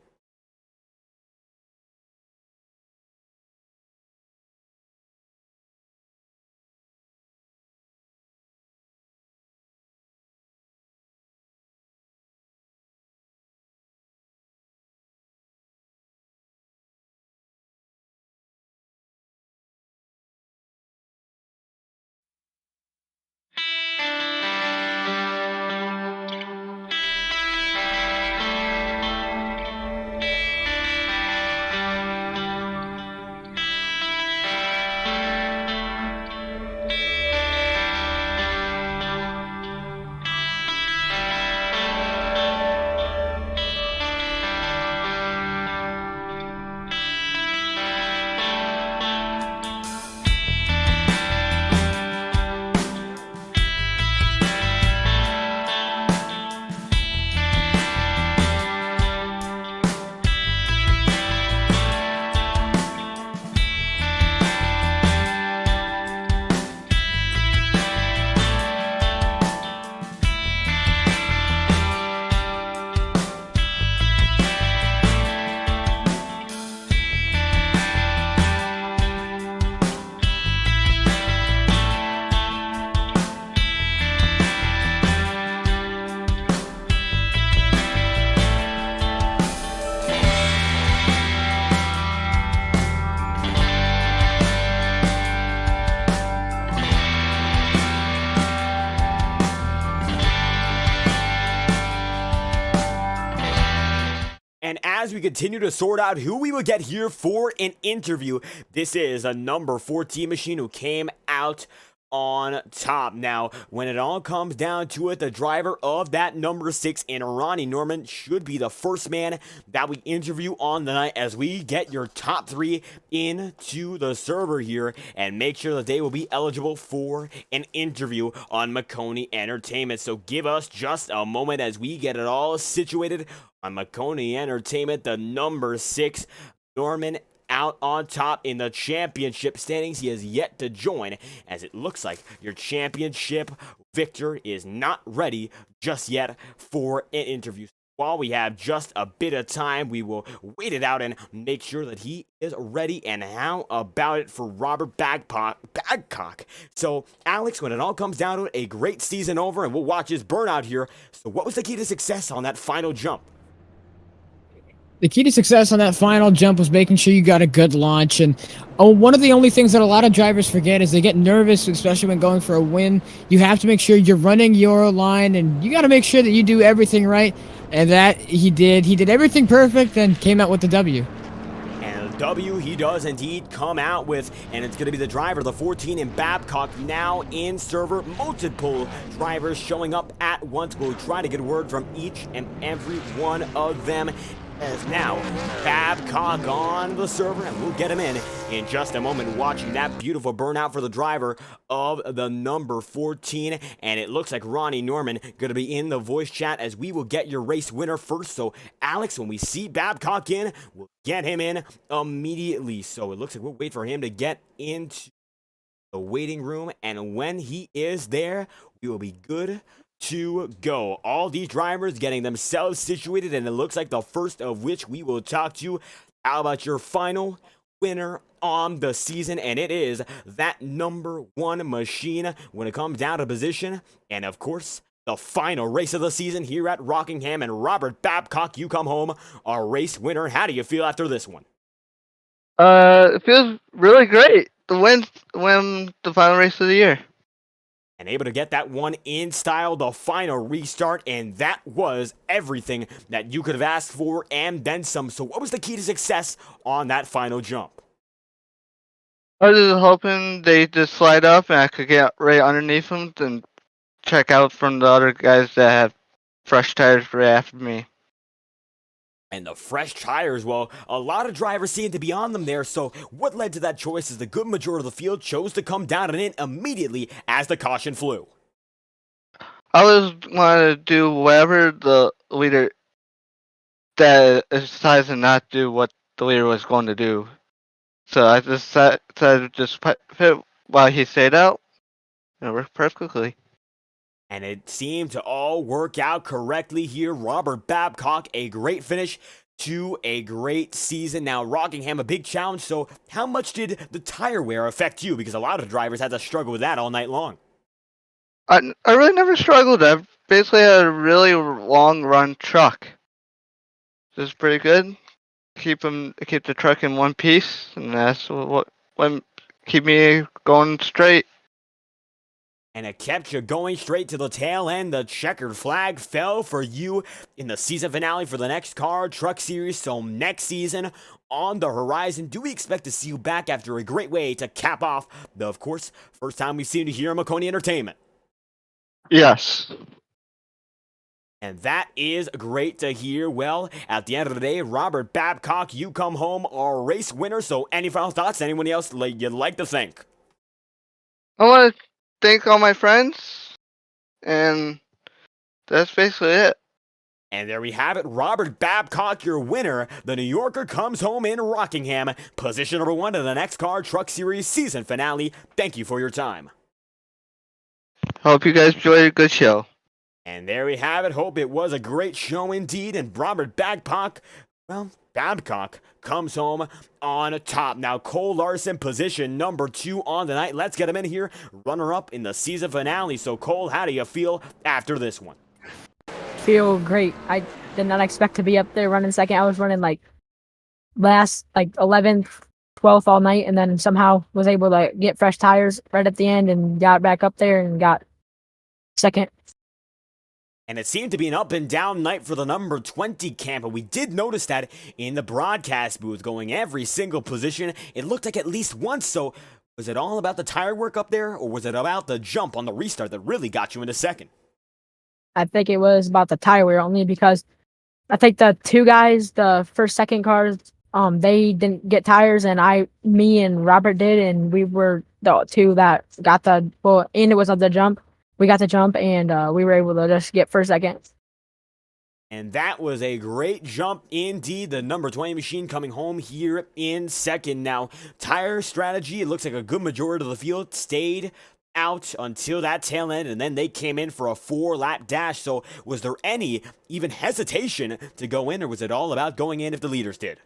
And as we continue to sort out who we will get here for an interview, this is a number 14 machine who came out on top. Now, when it all comes down to it, the driver of that number 6 in Ronnie Norman should be the first man that we interview on the night, as we get your top 3 into the server here and make sure that they will be eligible for an interview on Maconi Entertainment. So give us just a moment as we get it all situated on Maconi Entertainment. The number 6 Norman out on top in the championship standings. He has yet to join, as it looks like your championship victor is not ready just yet for an interview. While we have just a bit of time, we will wait it out and make sure that he is ready. And how about it for Robert Babcock? So, Alex, when it all comes down to it, a great season over, and we'll watch his burnout here. So what was the key to success on that final jump? The key to success on that final jump was making sure you got a good launch. And one of the only things that a lot of drivers forget is they get nervous, especially when going for a win. You have to make sure you're running your line, and you got to make sure that you do everything right. And that he did. He did everything perfect and came out with the W. And the W he does indeed come out with, and it's going to be the driver, the 14 in Babcock, now in server. Multiple drivers showing up at once. We'll try to get a word from each and every one of them. As now Babcock on the server, and we'll get him in just a moment. Watching that beautiful burnout for the driver of the number 14, and it looks like Ronnie Norman going to be in the voice chat as we will get your race winner first. So Alex, when we see Babcock in, we'll get him in immediately. So it looks like we'll wait for him to get into the waiting room, and when he is there, we will be good to go. All these drivers getting themselves situated, and it looks like the first of which we will talk to. How about your final winner on the season? And it is that number 1 machine when it comes down to position, and of course the final race of the season here at Rockingham. And Robert Babcock, you come home our race winner. How do you feel after this one? It feels really great to win the final race of the year. And able to get that one in style, the final restart, and that was everything that you could have asked for and then some. So what was the key to success on that final jump? I was just hoping they just slide up and I could get right underneath them and check out from the other guys that have fresh tires right after me. And the fresh tires, well, a lot of drivers seem to be on them there. So what led to that choice is the good majority of the field chose to come down and in immediately as the caution flew. I was wanting to do whatever the leader that decides to not do what the leader was going to do. So I just decided to just pit while he stayed out, and it worked perfectly. And it seemed to all work out correctly here. Robert Babcock, a great finish to a great season. Now, Rockingham, a big challenge. So how much did the tire wear affect you? Because a lot of drivers had to struggle with that all night long. I really never struggled. I basically had a really long run truck. This is pretty good. Keep the truck in one piece, and that's what keep me going straight. And it kept you going straight to the tail end. The checkered flag fell for you in the season finale for the NEXXTCAR Truck Series. So next season on the horizon, do we expect to see you back after a great way to cap off the, of course, first time we've seen you here at Maconi Entertainment? Yes. And that is great to hear. Well, at the end of the day, Robert Babcock, you come home our race winner. So any final thoughts? Anyone else you'd like to thank? I want to thank all my friends, and that's basically it. And there we have it, Robert Babcock, your winner. The New Yorker comes home in Rockingham, position number 1 in the NEXXTCAR Truck Series season finale. Thank you for your time. Hope you guys enjoyed a good show. And there we have it. Hope it was a great show indeed. And Robert Babcock, well, Babcock comes home on top. Now, Cole Larson, position number 2 on the night. Let's get him in here. Runner-up in the season finale. So, Cole, how do you feel after this one? Feel great. I did not expect to be up there running second. I was running last 11th, 12th all night, and then somehow was able to get fresh tires right at the end and got back up there and got second. And it seemed to be an up and down night for the number 20 camp, but we did notice that in the broadcast booth, going every single position, it looked like at least once. So was it all about the tire work up there, or was it about the jump on the restart that really got you into second? I think it was about the tire wear, only because I think the two guys, the first, second cars, they didn't get tires, and me and Robert did, and we were the two that got and it was on the jump. We got the jump, and we were able to just get first, second. And that was a great jump indeed. The number 20 machine coming home here in second. Now, tire strategy, it looks like a good majority of the field stayed out until that tail end, and then they came in for a 4-lap dash. So was there any even hesitation to go in, or was it all about going in if the leaders did?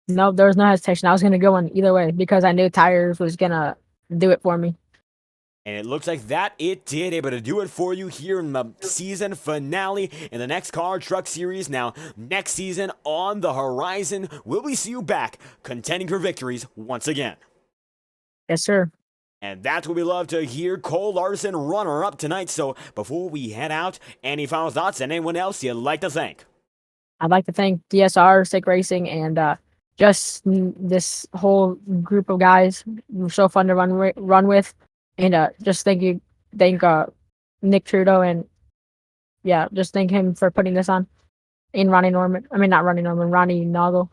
No, there was no hesitation. I was going to go in either way because I knew tires was going to do it for me. And it looks like that it did, able to do it for you here in the season finale in the NEXXTCAR Truck Series. Now, next season on the horizon, will we see you back contending for victories once again? Yes, sir. And that's what we love to hear. Cole Larson, runner-up tonight. So before we head out, any final thoughts and anyone else you'd like to thank? I'd like to thank DSR, Sick Racing, and just this whole group of guys. It was so fun to run with. And just thank Nick Trudeau, and just thank him for putting this on. And Ronnie Norman. I mean, not Ronnie Norman, Ronnie Noggle.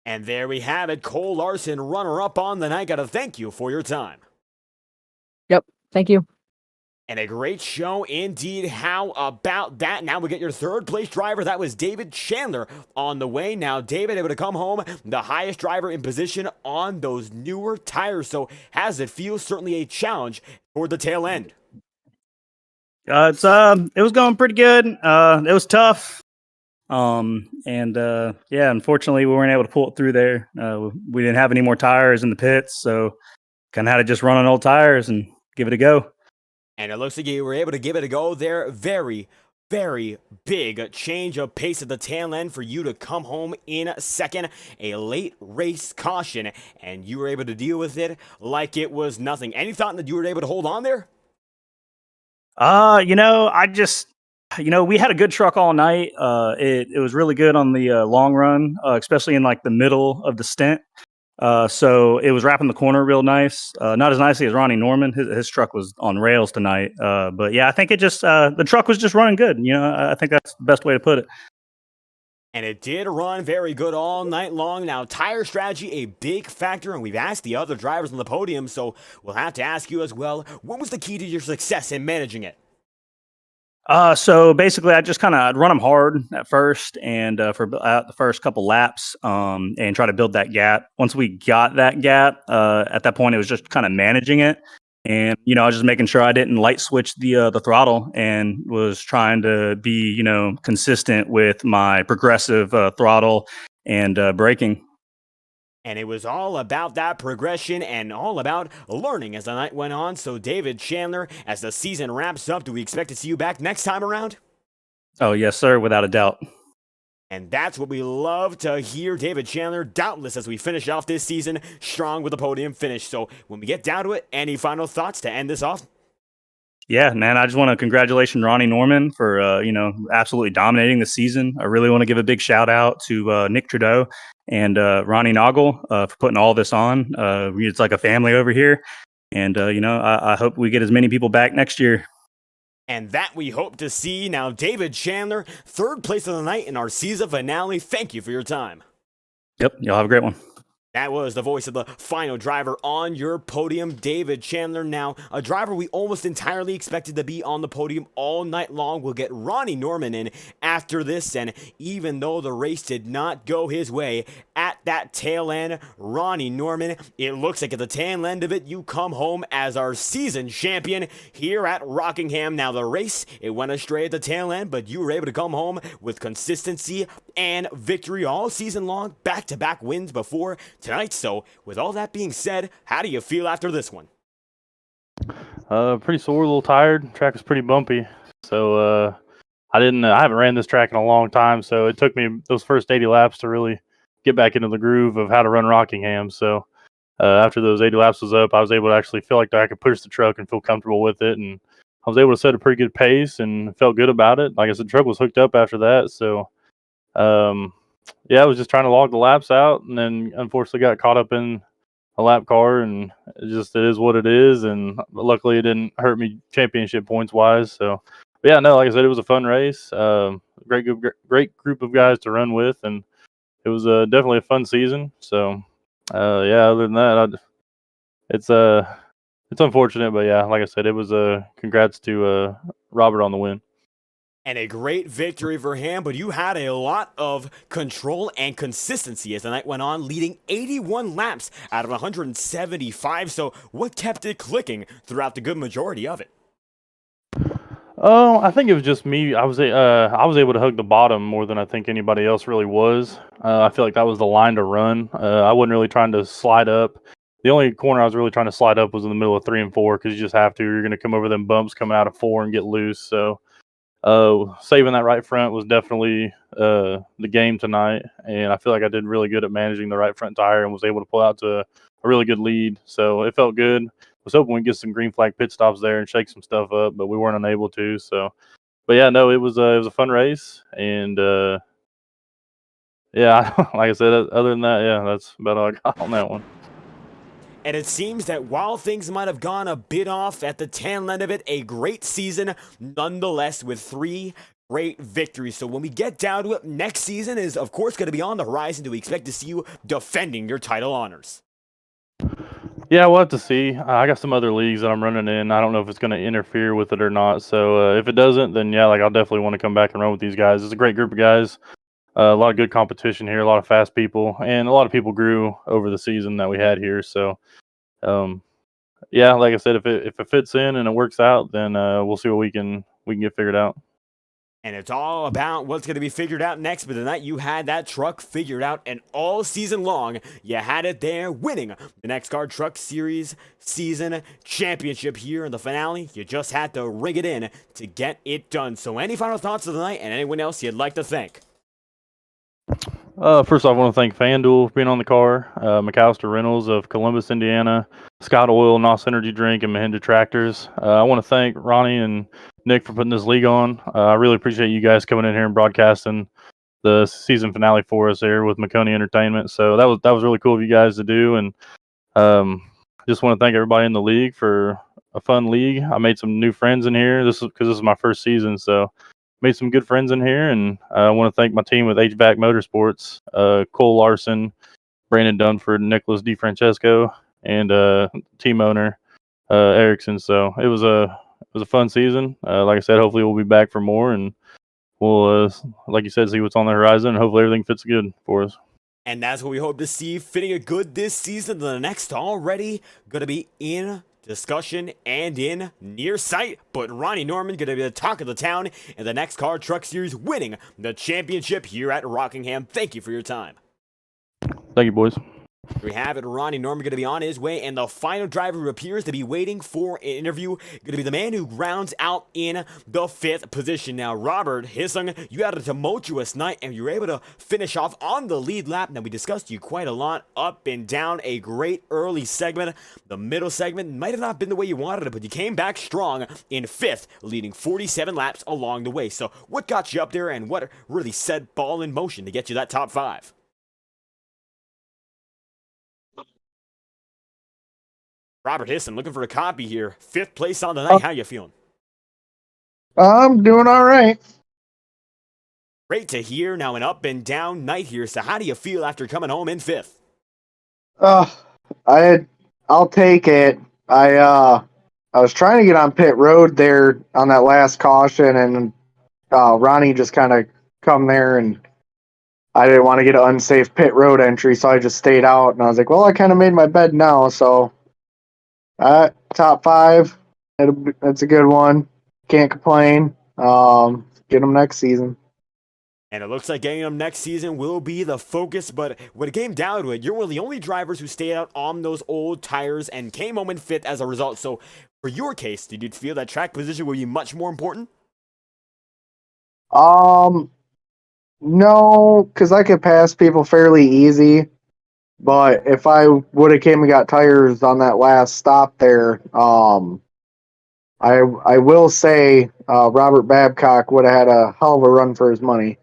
And there we have it. Cole Larson, runner-up on the night. Gotta thank you for your time. Yep. Thank you. And a great show indeed. How about that? Now we get your third place driver. That was David Chandler on the way. Now, David able to come home the highest driver in position on those newer tires. So, as it feels, certainly a challenge toward the tail end. It was going pretty good. It was tough. Unfortunately, we weren't able to pull it through there. We didn't have any more tires in the pits, so kind of had to just run on old tires and give it a go. And it looks like you were able to give it a go there. Very, very big change of pace at the tail end for you to come home in second. A late race caution, and you were able to deal with it like it was nothing. Any thought that you were able to hold on there? We had a good truck all night. It was really good on the long run, especially in like the middle of the stint. So it was wrapping the corner real nice. Not as nicely as Ronnie Norman. His truck was on rails tonight. But yeah, I think it just the truck was just running good. I think that's the best way to put it. And it did run very good all night long. Now, tire strategy, a big factor, and we've asked the other drivers on the podium, so we'll have to ask you as well. What was the key to your success in managing it? So basically, I'd run them hard at first, and for the first couple laps, and try to build that gap. Once we got that gap, at that point, it was just kind of managing it, and I was just making sure I didn't light switch the throttle, and was trying to be consistent with my progressive throttle and braking. And it was all about that progression and all about learning as the night went on. So, David Chandler, as the season wraps up, do we expect to see you back next time around? Oh, yes, sir, without a doubt. And that's what we love to hear. David Chandler, doubtless, as we finish off this season, strong with a podium finish. So, when we get down to it, any final thoughts to end this off? Yeah, man, I just want to congratulate Ronnie Norman for, absolutely dominating the season. I really want to give a big shout out to Nick Trudeau and Ronnie Noggle for putting all this on. It's like a family over here. And, I hope we get as many people back next year. And that we hope to see. Now, David Chandler, third place of the night in our season finale. Thank you for your time. Yep, y'all have a great one. That was the voice of the final driver on your podium, David Chandler. Now, a driver we almost entirely expected to be on the podium all night long. We'll get Ronnie Norman in after this, and even though the race did not go his way, at that tail end, Ronnie Norman, it looks like at the tail end of it, you come home as our season champion here at Rockingham. Now, the race, it went astray at the tail end, but you were able to come home with consistency and victory all season long, back-to-back wins before tonight. So, with all that being said, how do you feel after this one? Pretty sore, a little tired. Track is pretty bumpy, so I haven't ran this track in a long time. So it took me those first 80 laps to really get back into the groove of how to run Rockingham. So after those 80 laps was up, I was able to actually feel like I could push the truck and feel comfortable with it, and I was able to set a pretty good pace and felt good about it. Like I said, the truck was hooked up after that, so. I was just trying to log the laps out, and then unfortunately got caught up in a lap car, and it is what it is. And luckily, it didn't hurt me championship points wise. So, like I said, it was a fun race. Great group of guys to run with, and it was definitely a fun season. So, other than that, it's unfortunate, but like I said, it was congrats to Robert on the win. And a great victory for him, but you had a lot of control and consistency as the night went on, leading 81 laps out of 175. So what kept it clicking throughout the good majority of it? Oh, I think it was just me. I was able to hug the bottom more than I think anybody else really was. I feel like that was the line to run. I wasn't really trying to slide up The only corner I was really trying to slide up was in the middle of 3 and 4 because you just have to. You're going to come over them bumps coming out of 4 and get loose. So saving that right front was definitely the game tonight, and I feel like I did really good at managing the right front tire and was able to pull out to a really good lead. So it felt good. I was hoping we'd get some green flag pit stops there and shake some stuff up, but we weren't unable to. So, but yeah, no, it was a fun race, and yeah, like I said, other than that, yeah, that's about all I got on that one. And it seems that while things might have gone a bit off at the tail end of it, a great season nonetheless with 3 great victories. So when we get down to it, next season is of course going to be on the horizon. Do we expect to see you defending your title honors? Yeah, we'll have to see. I got some other leagues that I'm running in. I don't know if it's going to interfere with it or not. So if it doesn't, then yeah, like I'll definitely want to come back and run with these guys. It's a great group of guys. A lot of good competition here, a lot of fast people, and a lot of people grew over the season that we had here. So, yeah, like I said, if it fits in and it works out, then we'll see what we can get figured out. And it's all about what's going to be figured out next. But tonight you had that truck figured out, and all season long you had it there, winning the NEXXTCAR Truck Series season championship here in the finale. You just had to ring it in to get it done. So, any final thoughts of the night, and anyone else you'd like to thank? First off, I want to thank FanDuel for being on the car, McAllister Reynolds of Columbus, Indiana, Scott Oil, NOS Energy Drink, and Mahindra Tractors. I want to thank Ronnie and Nick for putting this league on. I really appreciate you guys coming in here and broadcasting the season finale for us here with Maconi Entertainment. So that was really cool of you guys to do, and just want to thank everybody in the league for a fun league. I made some new friends in here. This is my first season, so made some good friends in here, and I want to thank my team with HVAC Motorsports, Cole Larson, Brandon Dunford, Nicholas DeFrancesco, and team owner Erickson. So it was a fun season. Like I said, hopefully we'll be back for more, and we'll, like you said, see what's on the horizon, and hopefully everything fits good for us. And that's what we hope to see fitting it good this season. The next already going to be in discussion and in near sight, but Ronnie Norman going to be the talk of the town in the NEXXTCAR Truck Series, winning the championship here at Rockingham. Thank you for your time. Thank you, boys. We have it. Ronnie Norman going to be on his way, and the final driver who appears to be waiting for an interview going to be the man who grounds out in the 5th position. Now, Robert Hissing, you had a tumultuous night, and you were able to finish off on the lead lap. Now, we discussed you quite a lot, up and down, a great early segment. The middle segment might have not been the way you wanted it, but you came back strong in 5th, leading 47 laps along the way. So, what got you up there, and what really set ball in motion to get you that top 5? Robert Hisson, looking for a copy here. 5th place on the night. How you feeling? I'm doing all right. Great to hear. Now an up and down night here. So how do you feel after coming home in 5th? I'll take it. I was trying to get on pit road there on that last caution, and Ronnie just kind of come there, and I didn't want to get an unsafe pit road entry, so I just stayed out. And I was like, well, I kind of made my bed now, so. Top 5. That's a good one. Can't complain. Get them next season. And it looks like getting them next season will be the focus, but when it came down to it, you're one of the only drivers who stayed out on those old tires and came home in 5th as a result. So for your case, did you feel that track position would be much more important? No, because I could pass people fairly easy. But if I would have came and got tires on that last stop there, I will say Robert Babcock would have had a hell of a run for his money.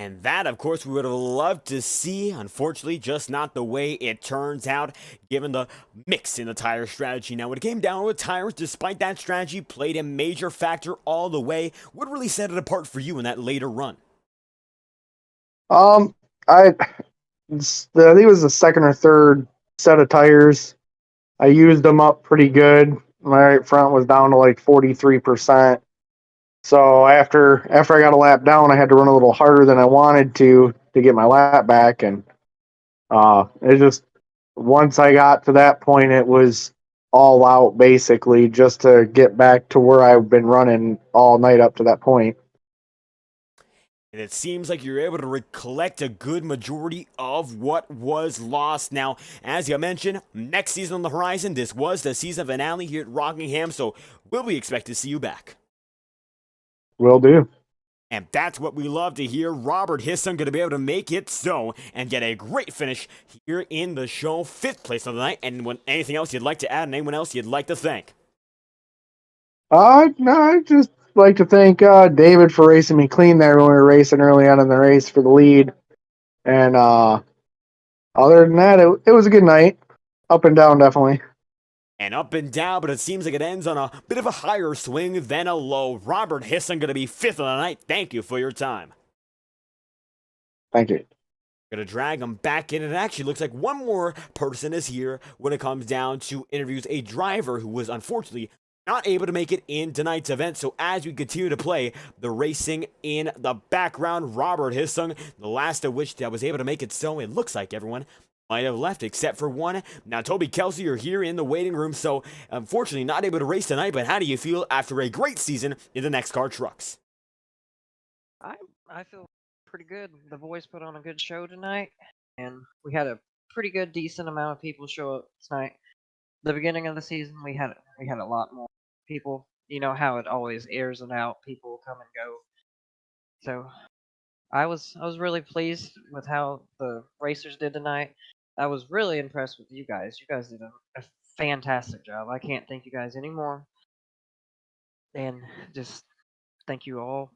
And that, of course, we would have loved to see. Unfortunately, just not the way it turns out, given the mix in the tire strategy. Now, when it came down with tires, despite that strategy, played a major factor all the way. What really set it apart for you in that later run? I think it was the second or third set of tires. I used them up pretty good. My right front was down to like 43%. So after I got a lap down, I had to run a little harder than I wanted to get my lap back. And it just, once I got to that point, it was all out basically just to get back to where I've been running all night up to that point. And it seems like you're able to recollect a good majority of what was lost. Now, as you mentioned, next season on the horizon. This was the season finale here at Rockingham, so will we expect to see you back? Will do. And that's what we love to hear. Robert Hisson going to be able to make it so and get a great finish here in the show. 5th place of the night. And anything else you'd like to add, and anyone else you'd like to thank? No, I just like to thank David for racing me clean there when we were racing early on in the race for the lead. And other than that, it was a good night. Up and down, definitely. And up and down, but it seems like it ends on a bit of a higher swing than a low. Robert Hisson going to be 5th of the night. Thank you for your time. Thank you. Gonna drag him back in. It actually looks like one more person is here when it comes down to interviews. A driver who was unfortunately not able to make it in tonight's event. So as we continue to play the racing in the background, Robert Hisson, the last of which that was able to make it so, it looks like everyone might have left except for one. Now, Toby Kelsey, you're here in the waiting room, so unfortunately not able to race tonight, but how do you feel after a great season in the NEXXTCAR trucks? I feel pretty good. The boys put on a good show tonight, and we had a pretty good, decent amount of people show up tonight. The beginning of the season, we had a lot more people. You know how it always airs it out. People come and go. So I was really pleased with how the racers did tonight. I was really impressed with you guys. You guys did a fantastic job. I can't thank you guys anymore. And just thank you all.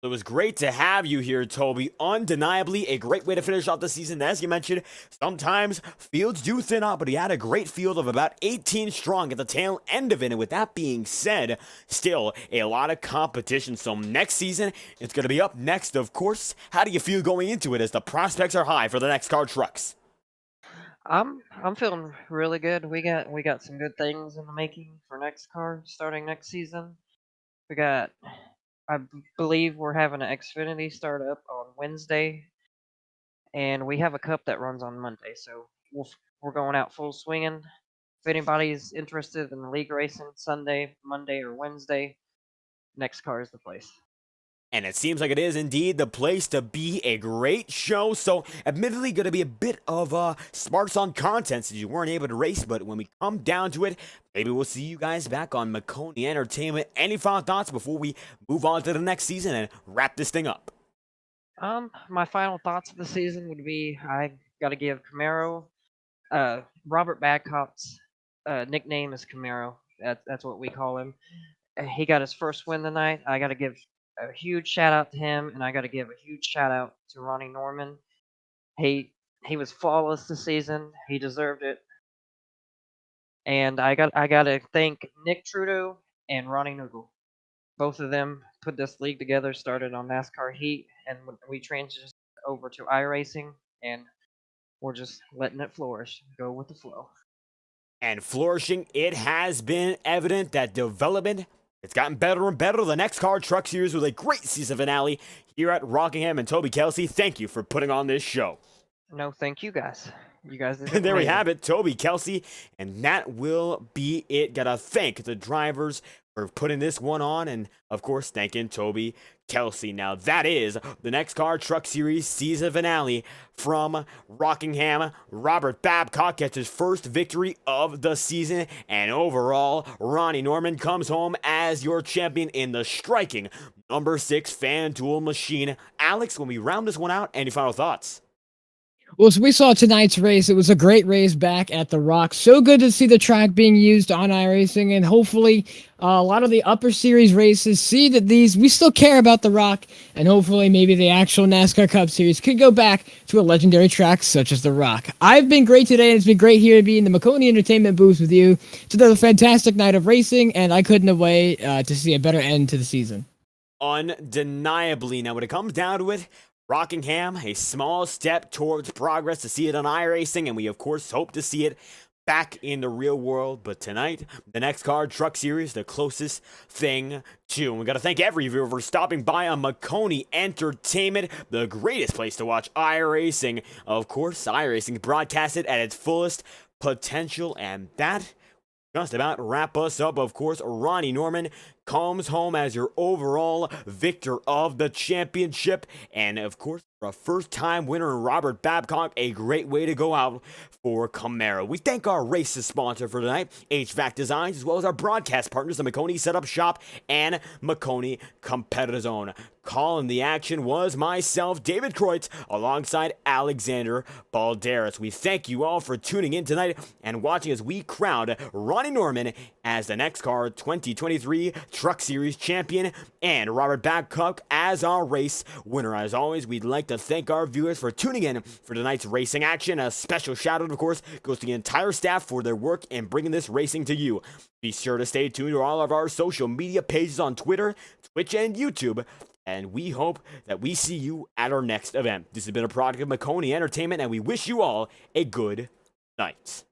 It was great to have you here, Toby. Undeniably a great way to finish off the season. As you mentioned, sometimes fields do thin out, but he had a great field of about 18 strong at the tail end of it. And with that being said, still a lot of competition. So next season, it's going to be up next, of course. How do you feel going into it as the prospects are high for the NEXXTCAR trucks? I'm feeling really good. We got some good things in the making for NEXXTCAR starting next season. I believe we're having an Xfinity start up on Wednesday, and we have a cup that runs on Monday. So we're going out full swinging. If anybody's interested in league racing Sunday, Monday, or Wednesday, NEXXTCAR is the place. And it seems like it is indeed the place to be. A great show. So, admittedly, going to be a bit of sparse on content since you weren't able to race. But when we come down to it, maybe we'll see you guys back on Maconi Entertainment. Any final thoughts before we move on to the next season and wrap this thing up? My final thoughts of the season would be I got to give Camaro, Robert Badcock's nickname is Camaro. That's what we call him. He got his first win tonight. I got to give a huge shout out to him, and I got to give a huge shout out to Ronnie Norman. He was flawless this season. He deserved it. And I got to thank Nick Trudeau and Ronnie Nugel. Both of them put this league together, started on NASCAR Heat, and we transitioned over to iRacing, and we're just letting it flourish, go with the flow. And flourishing, it has been evident that development, it's gotten better and better. The NEXXTCAR Truck Series with a great season finale here at Rockingham. And Toby Kelsey, thank you for putting on this show. No, thank you guys. You guys did And there we amazing. have it, Toby Kelsey. And that will be it. Gotta thank the drivers for putting this one on. And, of course, thanking Toby Kelsey. Now, that is the NEXXTCAR Truck Series season finale from Rockingham. Robert Babcock gets his first victory of the season. And overall, Ronnie Norman comes home as your champion in the striking number 6 FanDuel machine. Alex, when we round this one out, any final thoughts? Well, so we saw tonight's race. It was a great race back at the Rock. So good to see the track being used on iRacing, and hopefully a lot of the upper series races see that we still care about the Rock, and hopefully maybe the actual NASCAR Cup Series could go back to a legendary track such as the Rock. I've been great today, and it's been great here to be in the Maconi Entertainment booth with you. It's another fantastic night of racing, and I couldn't wait to see a better end to the season. Undeniably. Now, when it comes down to it, Rockingham, a small step towards progress to see it on iRacing, and we, of course, hope to see it back in the real world. But tonight, the NEXXTCAR Truck Series, the closest thing to. And we got to thank every viewer for stopping by on Maconi Entertainment, the greatest place to watch iRacing. Of course, iRacing broadcasted at its fullest potential, and that just about wrap us up. Of course, Ronnie Norman comes home as your overall victor of the championship. And of course, for a first-time winner in Robert Babcock, a great way to go out for Camaro. We thank our races sponsor for tonight, HVAC Designs, as well as our broadcast partners, the Maconi Setup Shop and Maconi Competitor Zone. Calling the action was myself, David Kreutz, alongside Alexander Balderas. We thank you all for tuning in tonight and watching as we crown Ronnie Norman as the NEXXTCAR 2023 Truck Series champion and Robert Babcock as our race winner. As always, we'd like to thank our viewers for tuning in for tonight's racing action. A special shout out, of course, goes to the entire staff for their work in bringing this racing to you. Be sure to stay tuned to all of our social media pages on Twitter, Twitch, and YouTube. And we hope that we see you at our next event. This has been a product of Maconi Entertainment, and we wish you all a good night.